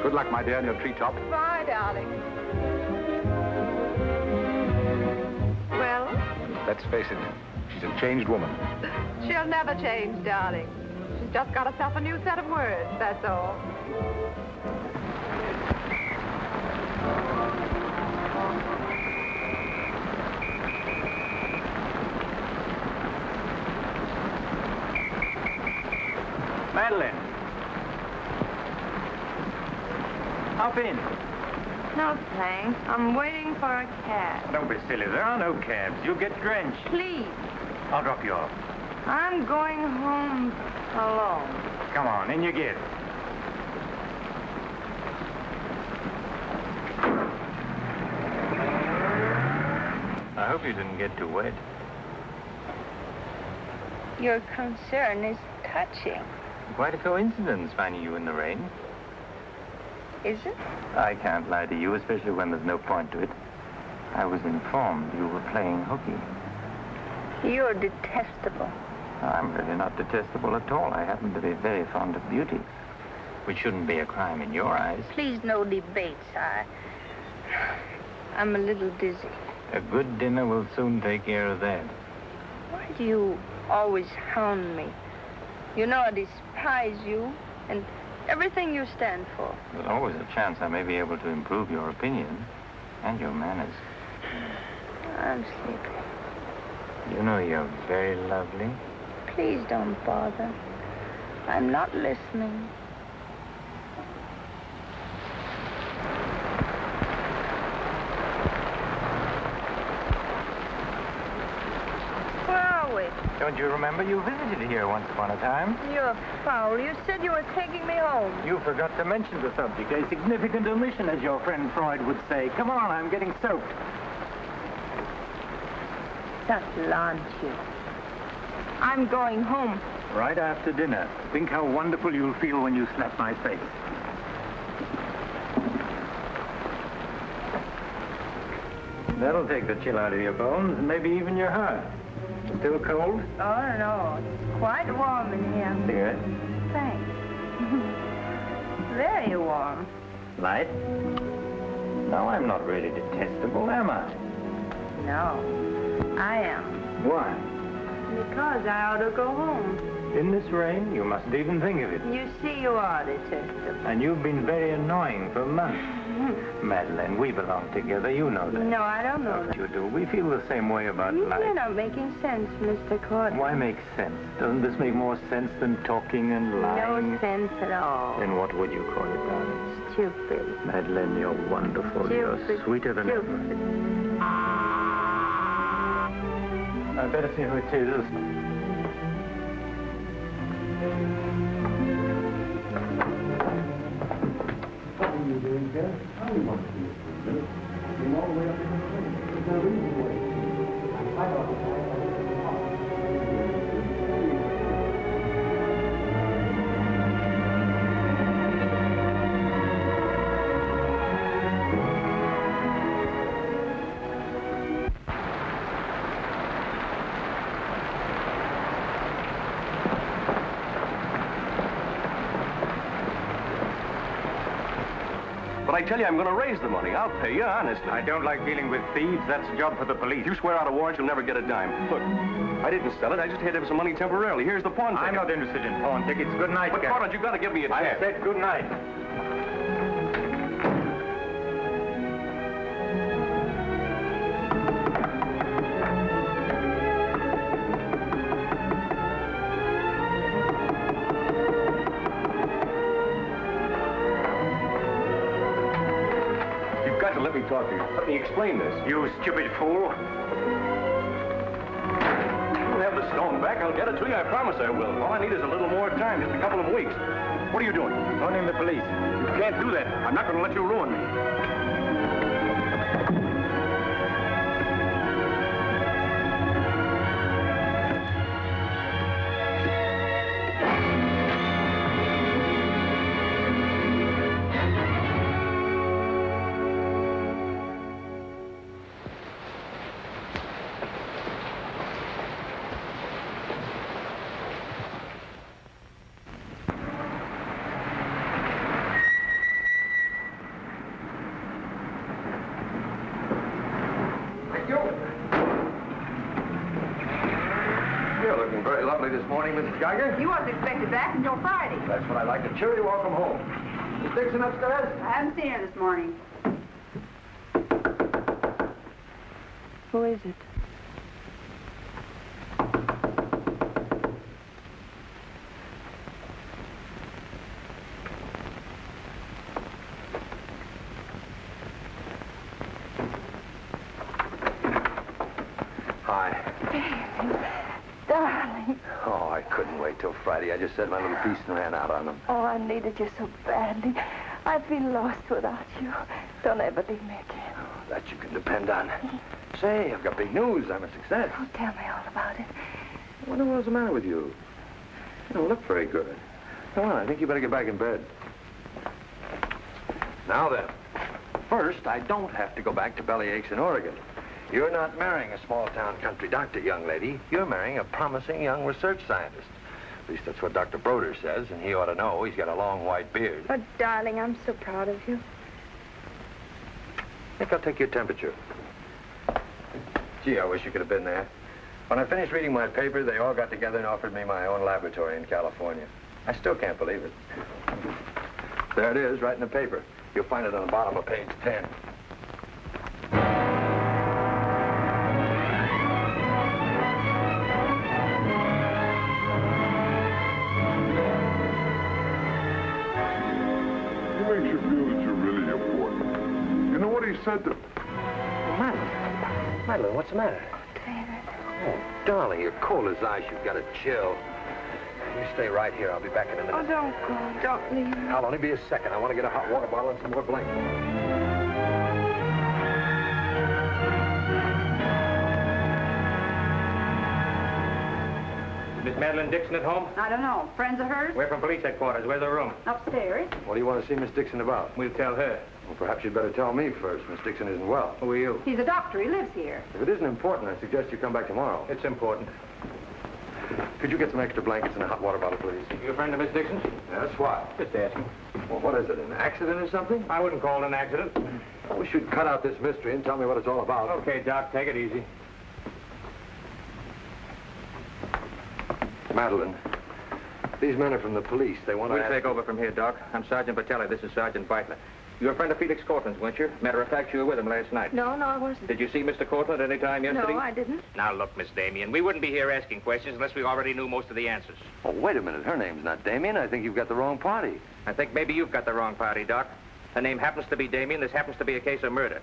Good luck, my dear, on your treetop. Bye, darling. Well? Let's face it, she's a changed woman. She'll never change, darling. She's just got herself a new set of words, that's all. Madeleine. Hop in. No, thanks. I'm waiting for a cab. Don't be silly. There are no cabs. You'll get drenched. Please. I'll drop you off. I'm going home alone. Come on, in you get. I hope you didn't get too wet. Your concern is touching. Quite a coincidence finding you in the rain. Is it? I can't lie to you, especially when there's no point to it. I was informed you were playing hooky. You're detestable. I'm really not detestable at all. I happen to be very fond of beauty, which shouldn't be a crime in your eyes. Please, no debates. I'm a little dizzy. A good dinner will soon take care of that. Why do you always hound me? You know I despise you and everything you stand for. There's always a chance I may be able to improve your opinion and your manners. I'm sleepy. You know you're very lovely. Please don't bother. I'm not listening. Where are we? Don't you remember you visited here once upon a time? You're foul. You said you were taking me home. You forgot to mention the subject. A significant omission, as your friend Freud would say. Come on, I'm getting soaked. That launch you. I'm going home. Right after dinner. Think how wonderful you'll feel when you slap my face. That'll take the chill out of your bones and maybe even your heart. Still cold? Oh, no. It's quite warm in here. Cigarette? Thanks. Very warm. Light? No, I'm not really detestable, am I? No, I am. Why? Because I ought to go home. In this rain, you mustn't even think of it. You see, you are detestable. And you've been very annoying for months. Madeleine, we belong together. You know that. No, I don't know that. You do. We feel the same way about life. You're not making sense, Mr. Court. Why make sense? Doesn't this make more sense than talking and lying? No sense at all. Then what would you call it, darling? Stupid. Madeleine, you're wonderful. Stupid. You're sweeter than ever. I'd better see who it is. What are you doing there? I want to see it. You're all the way up in the place. There's no reason to wait. I'm quite off the time. But I tell you, I'm going to raise the money. I'll pay you, honestly. I don't like dealing with thieves. That's a job for the police. You swear out a warrant, you'll never get a dime. Look, I didn't sell it. I just had to have some money temporarily. Here's the pawn ticket. I'm not interested in pawn tickets. Good night, But, Carter, you've got to give me a I chance. said good night. Let me talk to you. Let me explain this. You stupid fool. You'll have the stone back. I'll get it to you. I promise I will. All I need is a little more time, just a couple of weeks. What are you doing? Phoning the police. You can't do that. I'm not going to let you ruin me. This morning, Mrs. Geiger? You wasn't expected back until Friday. That's what I like. A cheery welcome home. Is Dixon upstairs? I haven't seen her this morning. Who is it? Darling. Oh, I couldn't wait till Friday. I just said my little piece and ran out on them. Oh, I needed you so badly. I feel lost without you. Don't ever leave me again. Oh, that you can depend on. Say, I've got big news. I'm a success. Oh, tell me all about it. I wonder what's the matter with you. You don't look very good. Come on, I think you better get back in bed. Now then, first, I don't have to go back to Bellyaches in Oregon. You're not marrying a small-town country doctor, young lady. You're marrying a promising young research scientist. At least that's what Dr. Broder says, and he ought to know. He's got a long white beard. Oh, darling, I'm so proud of you. I think I'll take your temperature. Gee, I wish you could have been there. When I finished reading my paper, they all got together and offered me my own laboratory in California. I still can't believe it. There it is, right in the paper. You'll find it on the bottom of page 10. What makes you feel that you're really important? You know what he said to... Oh, Madeleine. Madeleine, what's the matter? David. Oh, darling, you're cold as ice. You've got a chill. You stay right here. I'll be back in a minute. Oh, don't go. Don't leave me. I'll only be a second. I want to get a hot water bottle and some more blankets. Miss Madeleine Dixon at home? I don't know. Friends of hers? We're from police headquarters. Where's her room? Upstairs. What do you want to see Miss Dixon about? We'll tell her. Well, perhaps you'd better tell me first. Miss Dixon isn't well. Who are you? He's a doctor. He lives here. If it isn't important, I suggest you come back tomorrow. It's important. Could you get some extra blankets and a hot water bottle, please? You a friend of Miss Dixon's? That's what. Just asking. Well, what is it, an accident or something? I wouldn't call it an accident. I wish you'd cut out this mystery and tell me what it's all about. Okay, Doc, take it easy. Madeleine, these men are from the police. They want to... We'll take over from here, Doc. I'm Sergeant Patelli. This is Sergeant Beitler. You're a friend of Felix Cortland's, weren't you? Matter of fact, you were with him last night. No, I wasn't. Did you see Mr. Cortland any time yesterday? No, I didn't. Now, look, Miss Damien, we wouldn't be here asking questions unless we already knew most of the answers. Oh, wait a minute. Her name's not Damien. I think you've got the wrong party. I think maybe you've got the wrong party, Doc. Her name happens to be Damien. This happens to be a case of murder.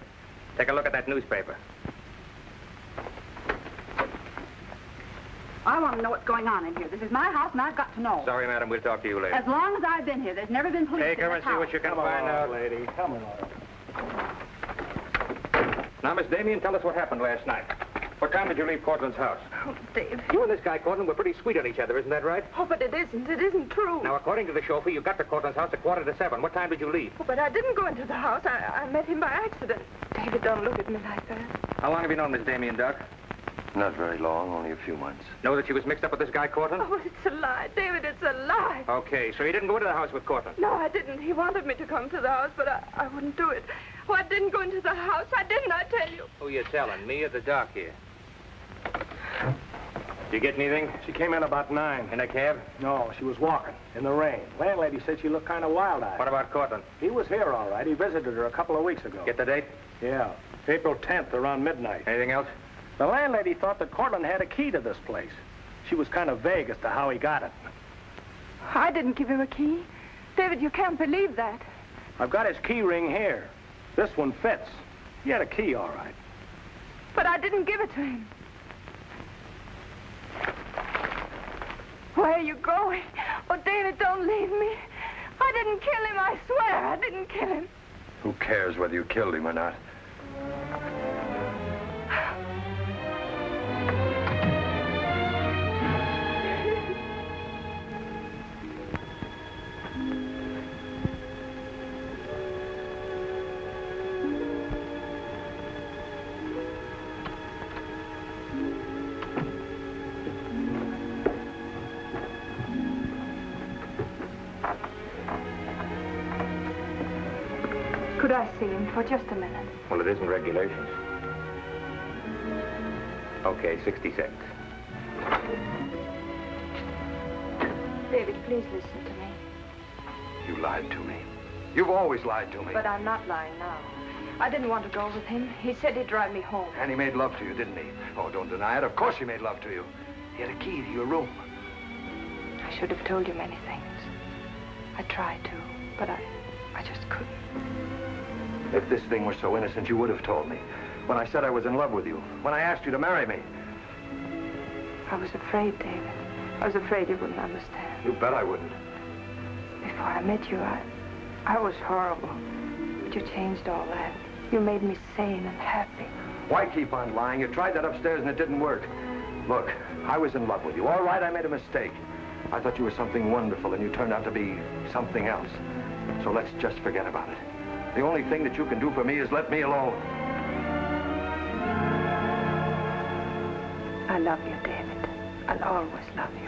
Take a look at that newspaper. I want to know what's going on in here. This is my house, and I've got to know. Sorry, madam. We'll talk to you later. As long as I've been here, there's never been police Take in her this and see what you can find out. lady. Come on. Now, Miss Damien, tell us what happened last night. What time did you leave Cortland's house? Oh, David. You and this guy, Cortland, were pretty sweet on each other, isn't that right? Oh, but it isn't. It isn't true. Now, according to the chauffeur, you got to Cortland's house at 6:45. What time did you leave? Oh, but I didn't go into the house. I met him by accident. David, don't look at me like that. How long have you known Miss Damien, Doc? Not very long, only a few months. Know that she was mixed up with this guy, Cortland? Oh, it's a lie. David, it's a lie. Okay, so you didn't go into the house with Cortland? No, I didn't. He wanted me to come to the house, but I wouldn't do it. Oh, I didn't go into the house. I didn't, I tell you. Who you telling, me or the doc here? Did you get anything? She came in about 9. In a cab? No, she was walking in the rain. Landlady said she looked kind of wild-eyed. What about Cortland? He was here, all right. He visited her a couple of weeks ago. Get the date? Yeah, April 10th, around midnight. Anything else? The landlady thought that Cortland had a key to this place. She was kind of vague as to how he got it. I didn't give him a key. David, you can't believe that. I've got his key ring here. This one fits. He had a key, all right. But I didn't give it to him. Where are you going? Oh, David, don't leave me. I didn't kill him, I swear. I didn't kill him. Who cares whether you killed him or not? Could I see him for just a minute? Well, it isn't regulations. Okay, 60 seconds. David, please listen to me. You lied to me. You've always lied to me. But I'm not lying now. I didn't want to go with him. He said he'd drive me home. And he made love to you, didn't he? Oh, don't deny it. Of course he made love to you. He had a key to your room. I should have told you many things. I tried to, but I just couldn't. If this thing were so innocent, you would have told me. When I said I was in love with you. When I asked you to marry me. I was afraid, David. I was afraid you wouldn't understand. You bet I wouldn't. Before I met you, I was horrible. But you changed all that. You made me sane and happy. Why keep on lying? You tried that upstairs and it didn't work. Look, I was in love with you. All right, I made a mistake. I thought you were something wonderful and you turned out to be something else. So let's just forget about it. The only thing that you can do for me is let me alone. I love you, David. I'll always love you.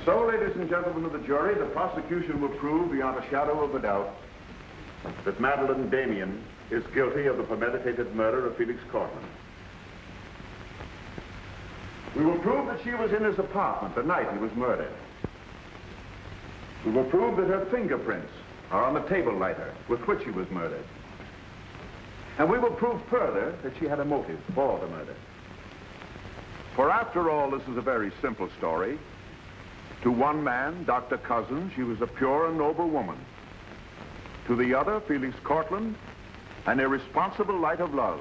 So, ladies and gentlemen of the jury, the prosecution will prove beyond a shadow of a doubt that Madeleine Damien is guilty of the premeditated murder of Felix Cortland. We will prove that she was in his apartment the night he was murdered. We will prove that her fingerprints are on the table lighter with which he was murdered. And we will prove further that she had a motive for the murder. For after all, this is a very simple story. To one man, Dr. Cousins, she was a pure and noble woman. To the other, Felix Cortland, an irresponsible light of love.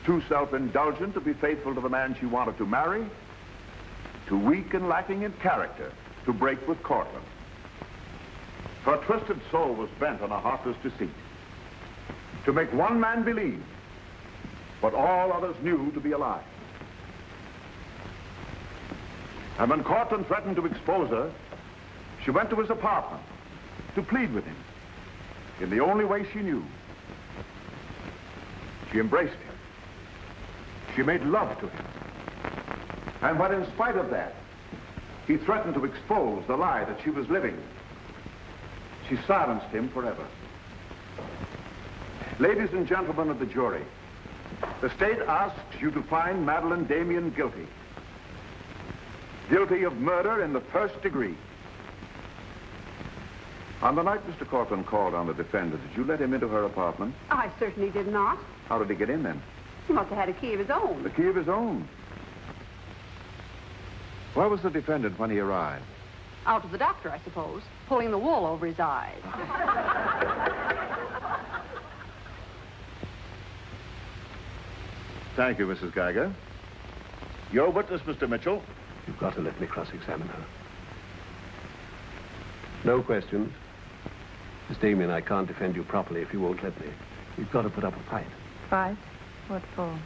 Too self-indulgent to be faithful to the man she wanted to marry. Too weak and lacking in character to break with Cortland. Her twisted soul was bent on a heartless deceit. To make one man believe what all others knew to be a lie. And when Cortland threatened to expose her, she went to his apartment to plead with him in the only way she knew. She embraced him. She made love to him. And when, in spite of that, he threatened to expose the lie that she was living, she silenced him forever. Ladies and gentlemen of the jury, the state asks you to find Madeleine Damien guilty. Guilty of murder in the first degree. On the night Mr. Cortland called on the defendant, did you let him into her apartment? I certainly did not. How did he get in then? He must have had a key of his own. The key of his own? Where was the defendant when he arrived? Out to the doctor, I suppose, pulling the wool over his eyes. Thank you, Mrs. Geiger. Your witness, Mr. Mitchell. You've got to let me cross-examine her. No questions. Miss Damien, I can't defend you properly if you won't let me. You've got to put up a fight. Fight? What for?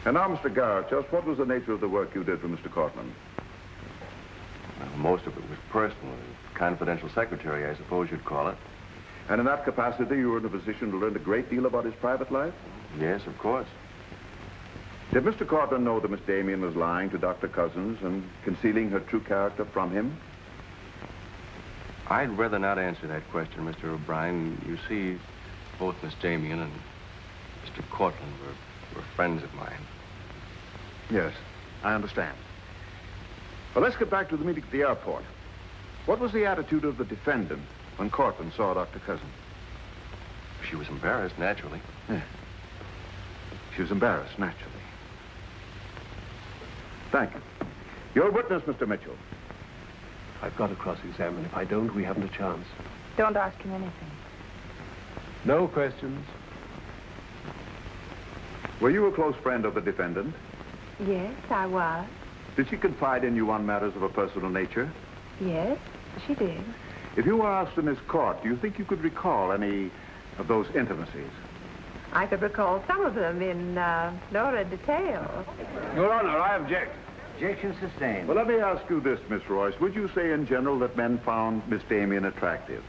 And now, Mr. Garrett, just what was the nature of the work you did for Mr. Cortland? Well, most of it was personal. Confidential secretary, I suppose you'd call it. And in that capacity, you were in a position to learn a great deal about his private life? Yes, of course. Did Mr. Cortland know that Miss Damien was lying to Dr. Cousins and concealing her true character from him? I'd rather not answer that question, Mr. O'Brien. You see, both Miss Damien and Mr. Cortland were friends of mine. Yes, I understand. Well, let's get back to the meeting at the airport. What was the attitude of the defendant when Cortland saw Dr. Cousins? She was embarrassed, naturally. Yeah. She was embarrassed, naturally. Thank you. Your witness, Mr. Mitchell. I've got to cross-examine. If I don't, we haven't a chance. Don't ask him anything. No questions. Were you a close friend of the defendant? Yes, I was. Did she confide in you on matters of a personal nature? Yes, she did. If you were asked in this court, do you think you could recall any of those intimacies? I could recall some of them in lurid detail. Your Honor, I object. Objection sustained. Well, let me ask you this, Miss Royce. Would you say in general that men found Miss Damien attractive?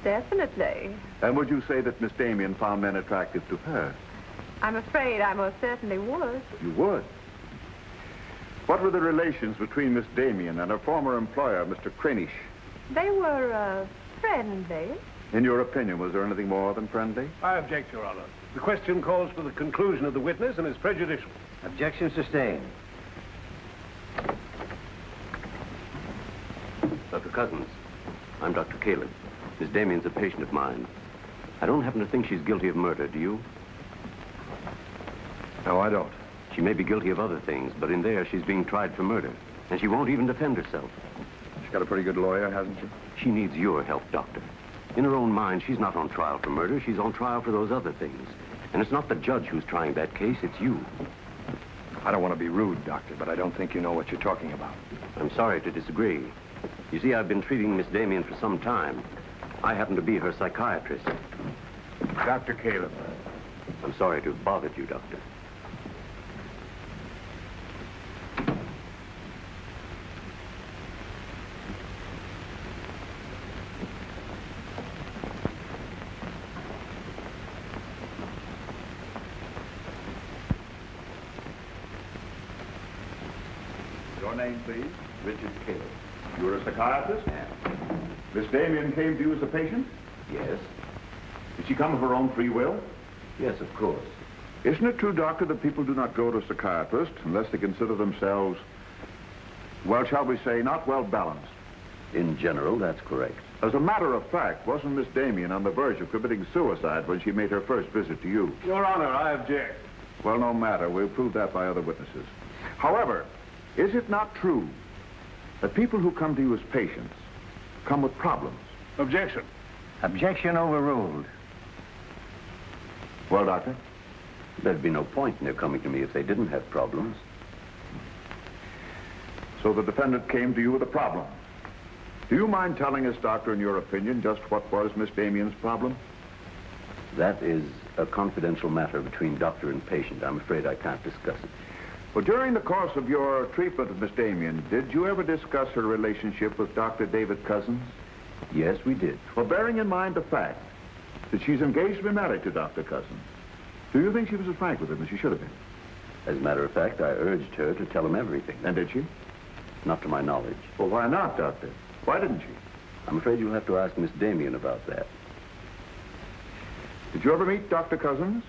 Definitely. And would you say that Miss Damien found men attractive to her? I'm afraid I most certainly would. You would? What were the relations between Miss Damien and her former employer, Mr. Cranish? They were friendly. In your opinion, was there anything more than friendly? I object, Your Honor. The question calls for the conclusion of the witness and is prejudicial. Objection sustained. Dr. Cousins, I'm Dr. Caleb. Miss Damien's a patient of mine. I don't happen to think she's guilty of murder, do you? No, I don't. She may be guilty of other things, but in there she's being tried for murder. And she won't even defend herself. She's got a pretty good lawyer, hasn't she? She needs your help, Doctor. In her own mind, she's not on trial for murder. She's on trial for those other things. And it's not the judge who's trying that case, it's you. I don't want to be rude, Doctor, but I don't think you know what you're talking about. I'm sorry to disagree. You see, I've been treating Miss Damien for some time. I happen to be her psychiatrist. Dr. Caleb. I'm sorry to have bothered you, Doctor. Your name, please? Richard Caleb. You're a psychiatrist? Yes. Miss Damien came to you as a patient? Yes. Did she come of her own free will? Yes, of course. Isn't it true, Doctor, that people do not go to a psychiatrist unless they consider themselves, well, shall we say, not well balanced? In general, that's correct. As a matter of fact, wasn't Miss Damien on the verge of committing suicide when she made her first visit to you? Your Honor, I object. Well, no matter. We'll prove that by other witnesses. However, is it not true that people who come to you as patients come with problems? Objection. Objection overruled. Well, Doctor? There'd be no point in their coming to me if they didn't have problems. So the defendant came to you with a problem. Do you mind telling us, Doctor, in your opinion, just what was Miss Damien's problem? That is a confidential matter between doctor and patient. I'm afraid I can't discuss it. Well, during the course of your treatment of Miss Damien, did you ever discuss her relationship with Dr. David Cousins? Yes, we did. Well, bearing in mind the fact that she's engaged to be married to Dr. Cousins, do you think she was as frank with him as she should have been? As a matter of fact, I urged her to tell him everything. And did she? Not to my knowledge. Well, why not, Doctor? Why didn't she? I'm afraid you'll have to ask Miss Damien about that. Did you ever meet Dr. Cousins?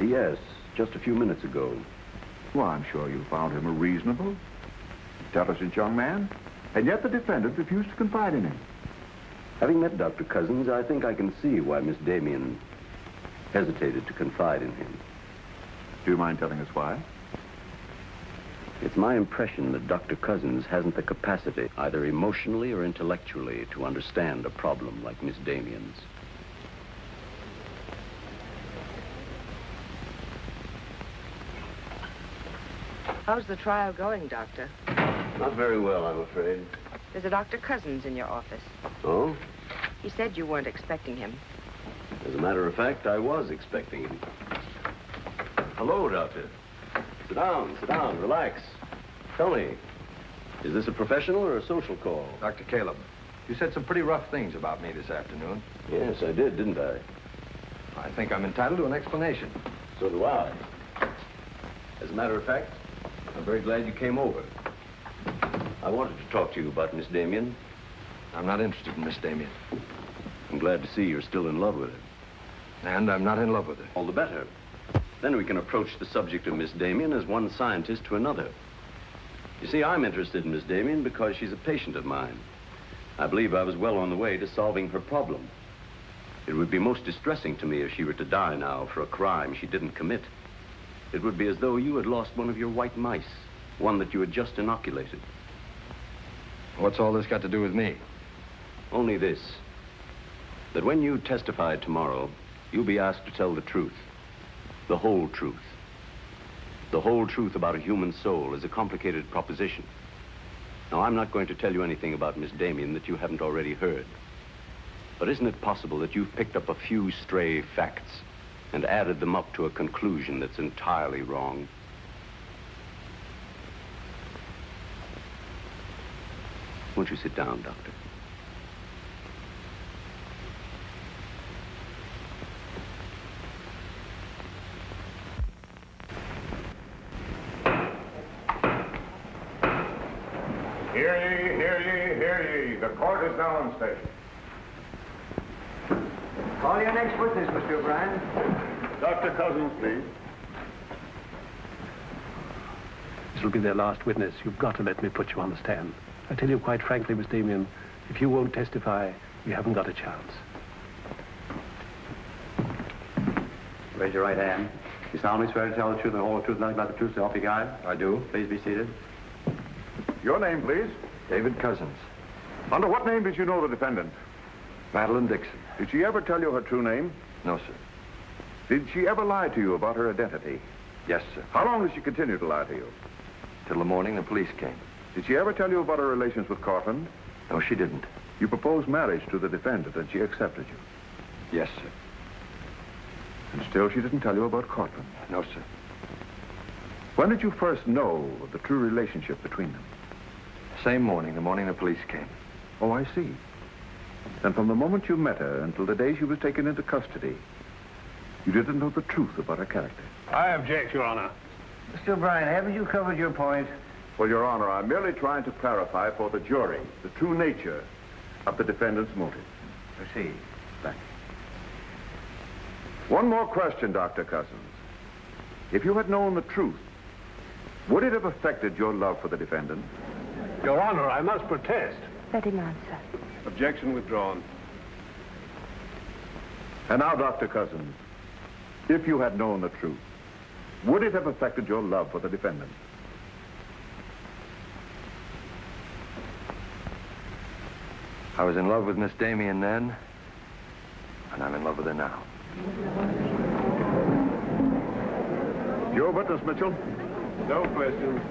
Yes, just a few minutes ago. Well, I'm sure you found him a reasonable, intelligent young man, and yet the defendant refused to confide in him. Having met Dr. Cousins, I think I can see why Miss Damien hesitated to confide in him. Do you mind telling us why? It's my impression that Dr. Cousins hasn't the capacity, either emotionally or intellectually, to understand a problem like Miss Damien's. How's the trial going, Doctor? Not very well, I'm afraid. There's a Dr. Cousins in your office. Oh? He said you weren't expecting him. As a matter of fact, I was expecting him. Hello, Doctor. Sit down, relax. Tell me, is this a professional or a social call? Dr. Caleb, you said some pretty rough things about me this afternoon. Yes, I did, didn't I? I think I'm entitled to an explanation. So do I. As a matter of fact, I'm very glad you came over. I wanted to talk to you about Miss Damien. I'm not interested in Miss Damien. I'm glad to see you're still in love with her. And I'm not in love with her. All the better. Then we can approach the subject of Miss Damien as one scientist to another. You see, I'm interested in Miss Damien because she's a patient of mine. I believe I was well on the way to solving her problem. It would be most distressing to me if she were to die now for a crime she didn't commit. It would be as though you had lost one of your white mice, one that you had just inoculated. What's all this got to do with me? Only this, that when you testify tomorrow, you'll be asked to tell the truth, the whole truth. The whole truth about a human soul is a complicated proposition. Now, I'm not going to tell you anything about Miss Damien that you haven't already heard. But isn't it possible that you've picked up a few stray facts and added them up to a conclusion that's entirely wrong? Won't you sit down, Doctor? Hear ye, hear ye, hear ye. The court is now in session. Call your next witness, Mr. O'Brien. Dr. Cousins, please. This will be their last witness. You've got to let me put you on the stand. I tell you quite frankly, Miss Damien, if you won't testify, you haven't got a chance. Raise your right hand. You solemnly swear to tell the truth and the whole truth, nothing but the truth, so help you God? I do. Please be seated. Your name, please? David Cousins. Under what name did you know the defendant? Madeleine Dixon. Did she ever tell you her true name? No, sir. Did she ever lie to you about her identity? Yes, sir. How long did she continue to lie to you? Till the morning the police came. Did she ever tell you about her relations with Cortland? No, she didn't. You proposed marriage to the defendant and she accepted you. Yes, sir. And still she didn't tell you about Cortland? No, sir. When did you first know of the true relationship between them? Same morning, the morning the police came. Oh, I see. Then from the moment you met her until the day she was taken into custody, you didn't know the truth about her character. I object, Your Honor. Mr. O'Brien, haven't you covered your point? Well, Your Honor, I'm merely trying to clarify for the jury the true nature of the defendant's motive. I see. Thank you. One more question, Dr. Cousins. If you had known the truth, would it have affected your love for the defendant? Your Honor, I must protest. Let him answer. Objection withdrawn. And now, Dr. Cousins, if you had known the truth, would it have affected your love for the defendant? I was in love with Miss Damien then, and I'm in love with her now. Your witness, Mitchell. No questions.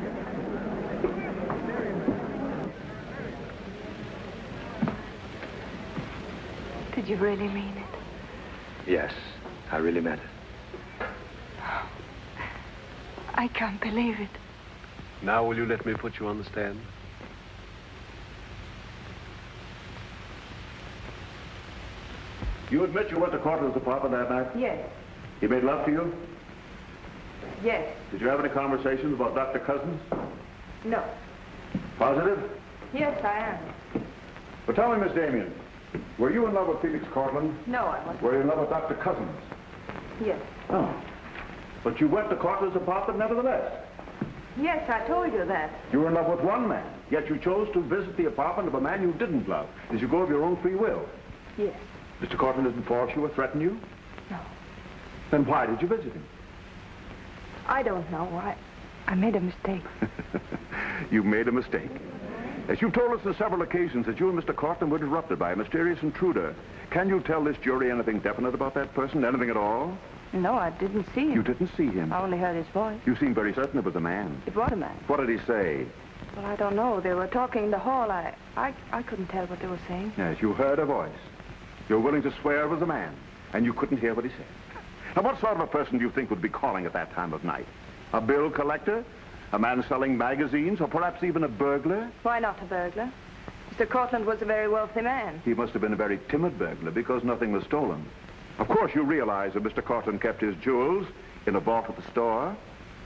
Did you really mean it? Yes, I really meant it. I can't believe it. Now will you let me put you on the stand? You admit you went to Cortland's apartment that night? Yes. He made love to you? Yes. Did you have any conversations about Dr. Cousins? No. Positive? Yes, I am. But tell me, Miss Damien, were you in love with Felix Cortland? No, I wasn't. Were you in love with Dr. Cousins? Yes. Oh. But you went to Cortland's apartment nevertheless. Yes, I told you that. You were in love with one man, yet you chose to visit the apartment of a man you didn't love. Did you go of your own free will? Yes. Mr. Cortland didn't force you or threaten you? No. Then why did you visit him? I don't know. I made a mistake. You made a mistake. As you've told us on several occasions that you and Mr. Cortland were interrupted by a mysterious intruder. Can you tell this jury anything definite about that person? Anything at all? No, I didn't see him. You didn't see him? I only heard his voice. You seem very certain it was a man. It was a man. What did he say? Well, I don't know. They were talking in the hall. I couldn't tell what they were saying. Yes, you heard a voice. You're willing to swear it was a man, and you couldn't hear what he said. Now, what sort of a person do you think would be calling at that time of night? A bill collector? A man selling magazines? Or perhaps even a burglar? Why not a burglar? Mr. Cortland was a very wealthy man. He must have been a very timid burglar because nothing was stolen. Of course, you realize that Mr. Cortland kept his jewels in a vault at the store?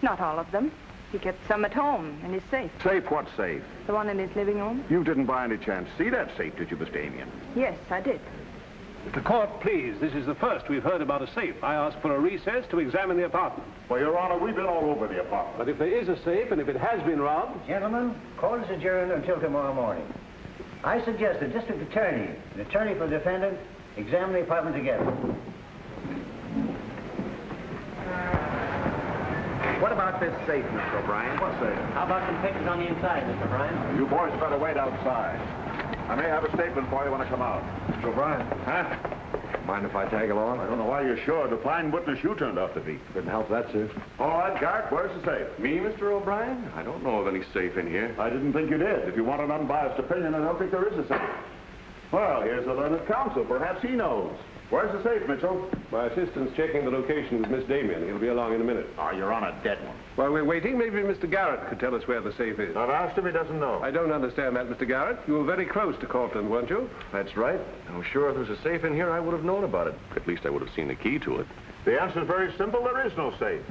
Not all of them. He kept some at home in his safe. Safe? What safe? The one in his living room? You didn't by any chance see that safe, did you, Miss Damien? Yes, I did. The court, please. This is the first we've heard about a safe. I ask for a recess to examine the apartment. Well, Your Honor, we've been all over the apartment. But if there is a safe, and if it has been robbed... Gentlemen, court is adjourned until tomorrow morning. I suggest the district attorney, the attorney for the defendant, examine the apartment together. What about this safe, Mr. O'Brien? What safe? How about some pictures on the inside, Mr. O'Brien? You boys better wait outside. I may have a statement for you when I come out. Mr. O'Brien. Huh? Mind if I tag along? I don't know why you're sure. The fine witness you turned out to be. Couldn't help that, sir. All right, Garrett, where's the safe? Me, Mr. O'Brien? I don't know of any safe in here. I didn't think you did. If you want an unbiased opinion, I don't think there is a safe. Well, here's the learned counsel. Perhaps he knows. Where's the safe, Mitchell? My assistant's checking the location with Miss Damien. He'll be along in a minute. Oh, you're on a dead one. While we're waiting, maybe Mr. Garrett could tell us where the safe is. I've asked him, he doesn't know. I don't understand that, Mr. Garrett. You were very close to Cortland, weren't you? That's right. I'm sure if there was a safe in here, I would have known about it. At least I would have seen the key to it. The answer's very simple. There is no safe.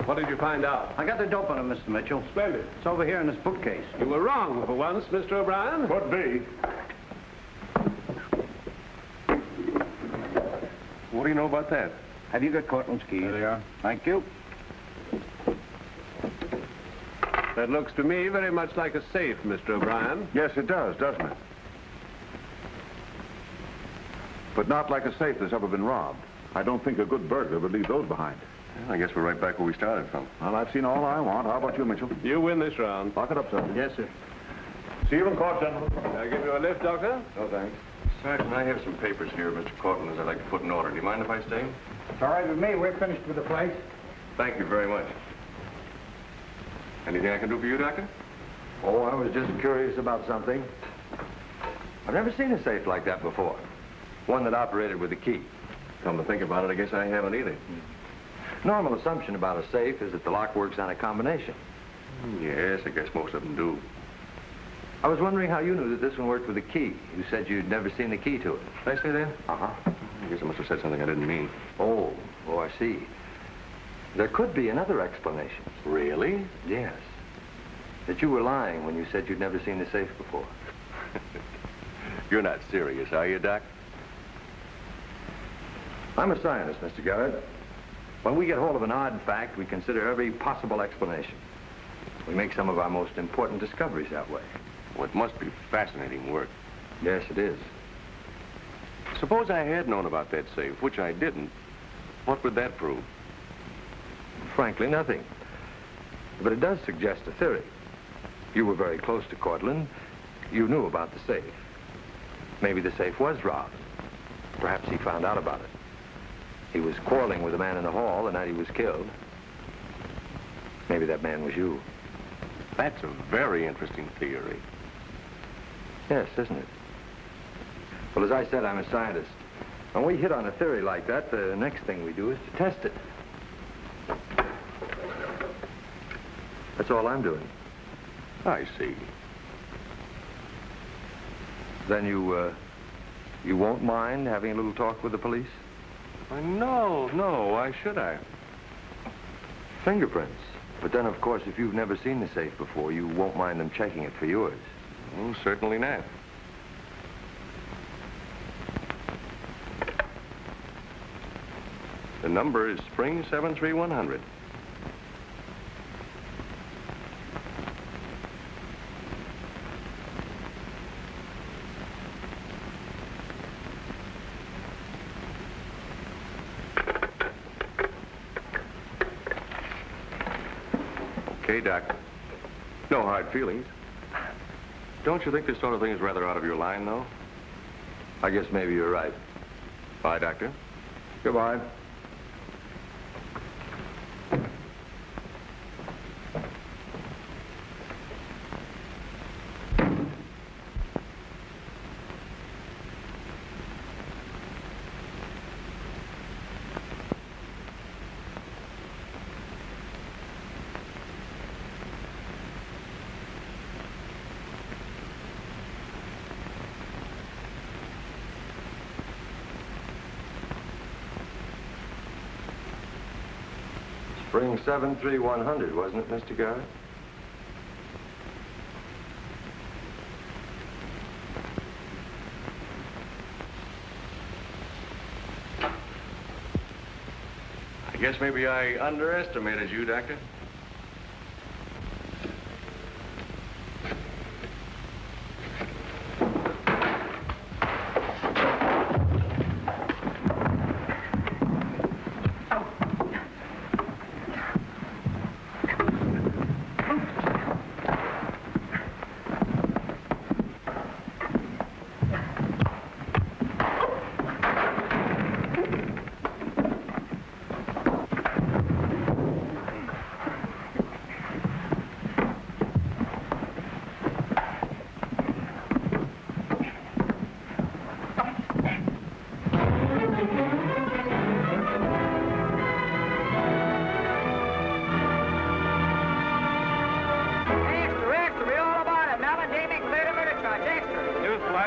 What did you find out? I got the dope on him, Mr. Mitchell. Splendid. It's over here in this bookcase. You were wrong for once, Mr. O'Brien. Could be. What do you know about that? Have you got Cortland's keys? There they are. Thank you. That looks to me very much like a safe, Mr. O'Brien. Yes, it does, doesn't it? But not like a safe that's ever been robbed. I don't think a good burglar would leave those behind. Well, I guess we're right back where we started from. Well, I've seen all I want. How about you, Mitchell? You win this round. Lock it up, sir. Yes, sir. See you in court, gentlemen. Can I give you a lift, Doctor? No, thanks. Sergeant, I have some papers here, Mr. Cortland, I'd like to put in order. Do you mind if I stay? It's all right with me. We're finished with the place. Thank you very much. Anything I can do for you, Doctor? Oh, I was just curious about something. I've never seen a safe like that before. One that operated with a key. Come to think about it, I guess I haven't either. Normal assumption about a safe is that the lock works on a combination. Yes, I guess most of them do. I was wondering how you knew that this one worked with a key. You said you'd never seen the key to it. Did I say that? Uh-huh. I guess I must have said something I didn't mean. Oh, I see. There could be another explanation. Really? Yes. That you were lying when you said you'd never seen the safe before. You're not serious, are you, Doc? I'm a scientist, Mr. Garrett. When we get hold of an odd fact, we consider every possible explanation. We make some of our most important discoveries that way. Well, it must be fascinating work. Yes, it is. Suppose I had known about that safe, which I didn't. What would that prove? Frankly, nothing. But it does suggest a theory. You were very close to Cortland. You knew about the safe. Maybe the safe was robbed. Perhaps he found out about it. He was quarreling with a man in the hall the night he was killed. Maybe that man was you. That's a very interesting theory. Yes, isn't it? Well, as I said, I'm a scientist. When we hit on a theory like that, the next thing we do is to test it. That's all I'm doing. I see. Then you won't mind having a little talk with the police? No, why should I? Fingerprints. But then, of course, if you've never seen the safe before, you won't mind them checking it for yours. Oh, certainly not. The number is Spring 73100. Okay, Doc. No hard feelings. Don't you think this sort of thing is rather out of your line, though? I guess maybe you're right. Bye, Doctor. Goodbye. Spring 73100, wasn't it, Mr. Garrett? I guess maybe I underestimated you, Doctor.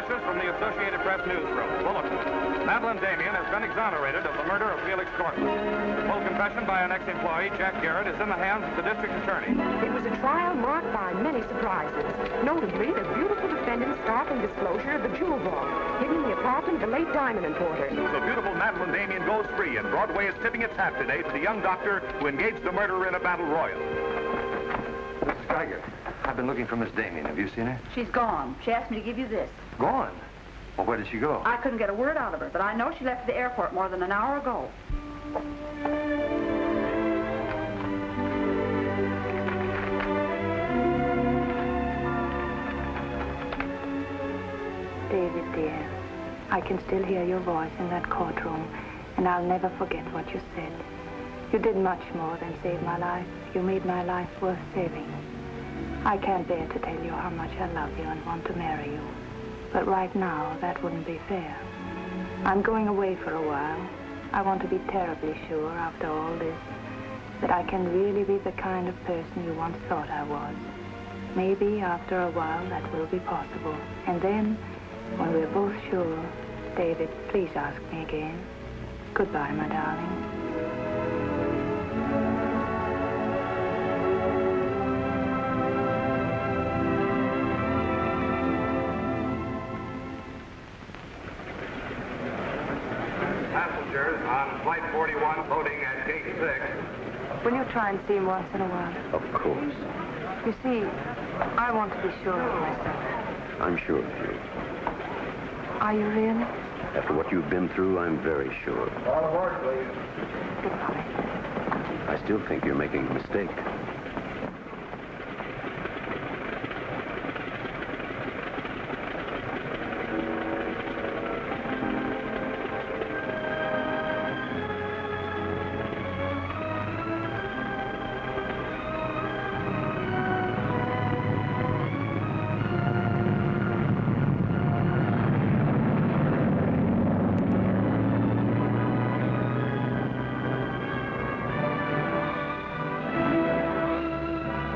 From the Associated Press newsroom. Bulletin. Madeleine Damien has been exonerated of the murder of Felix Cortland. Full confession by an ex-employee, Jack Garrett, is in the hands of the district attorney. It was a trial marked by many surprises. Notably, the beautiful defendant's startling disclosure of the jewel vault hidden in the apartment of the late diamond importer. So beautiful Madeleine Damien goes free, and Broadway is tipping its hat today to the young doctor who engaged the murderer in a battle royal. Mrs. Geiger, I've been looking for Miss Damien. Have you seen her? She's gone. She asked me to give you this. Gone? Well, where did she go? I couldn't get a word out of her, but I know she left the airport more than an hour ago. David, dear, I can still hear your voice in that courtroom, and I'll never forget what you said. You did much more than save my life. You made my life worth saving. I can't bear to tell you how much I love you and want to marry you. But right now, that wouldn't be fair. I'm going away for a while. I want to be terribly sure, after all this, that I can really be the kind of person you once thought I was. Maybe after a while that will be possible. And then, when we're both sure, David, please ask me again. Goodbye, my darling. Passengers on Flight 41 loading at Gate 6. Will you try and see him once in a while? Of course. You see, I want to be sure of myself. I'm sure of you. Are you really? After what you've been through, I'm very sure. All aboard, please. Goodbye. I still think you're making a mistake.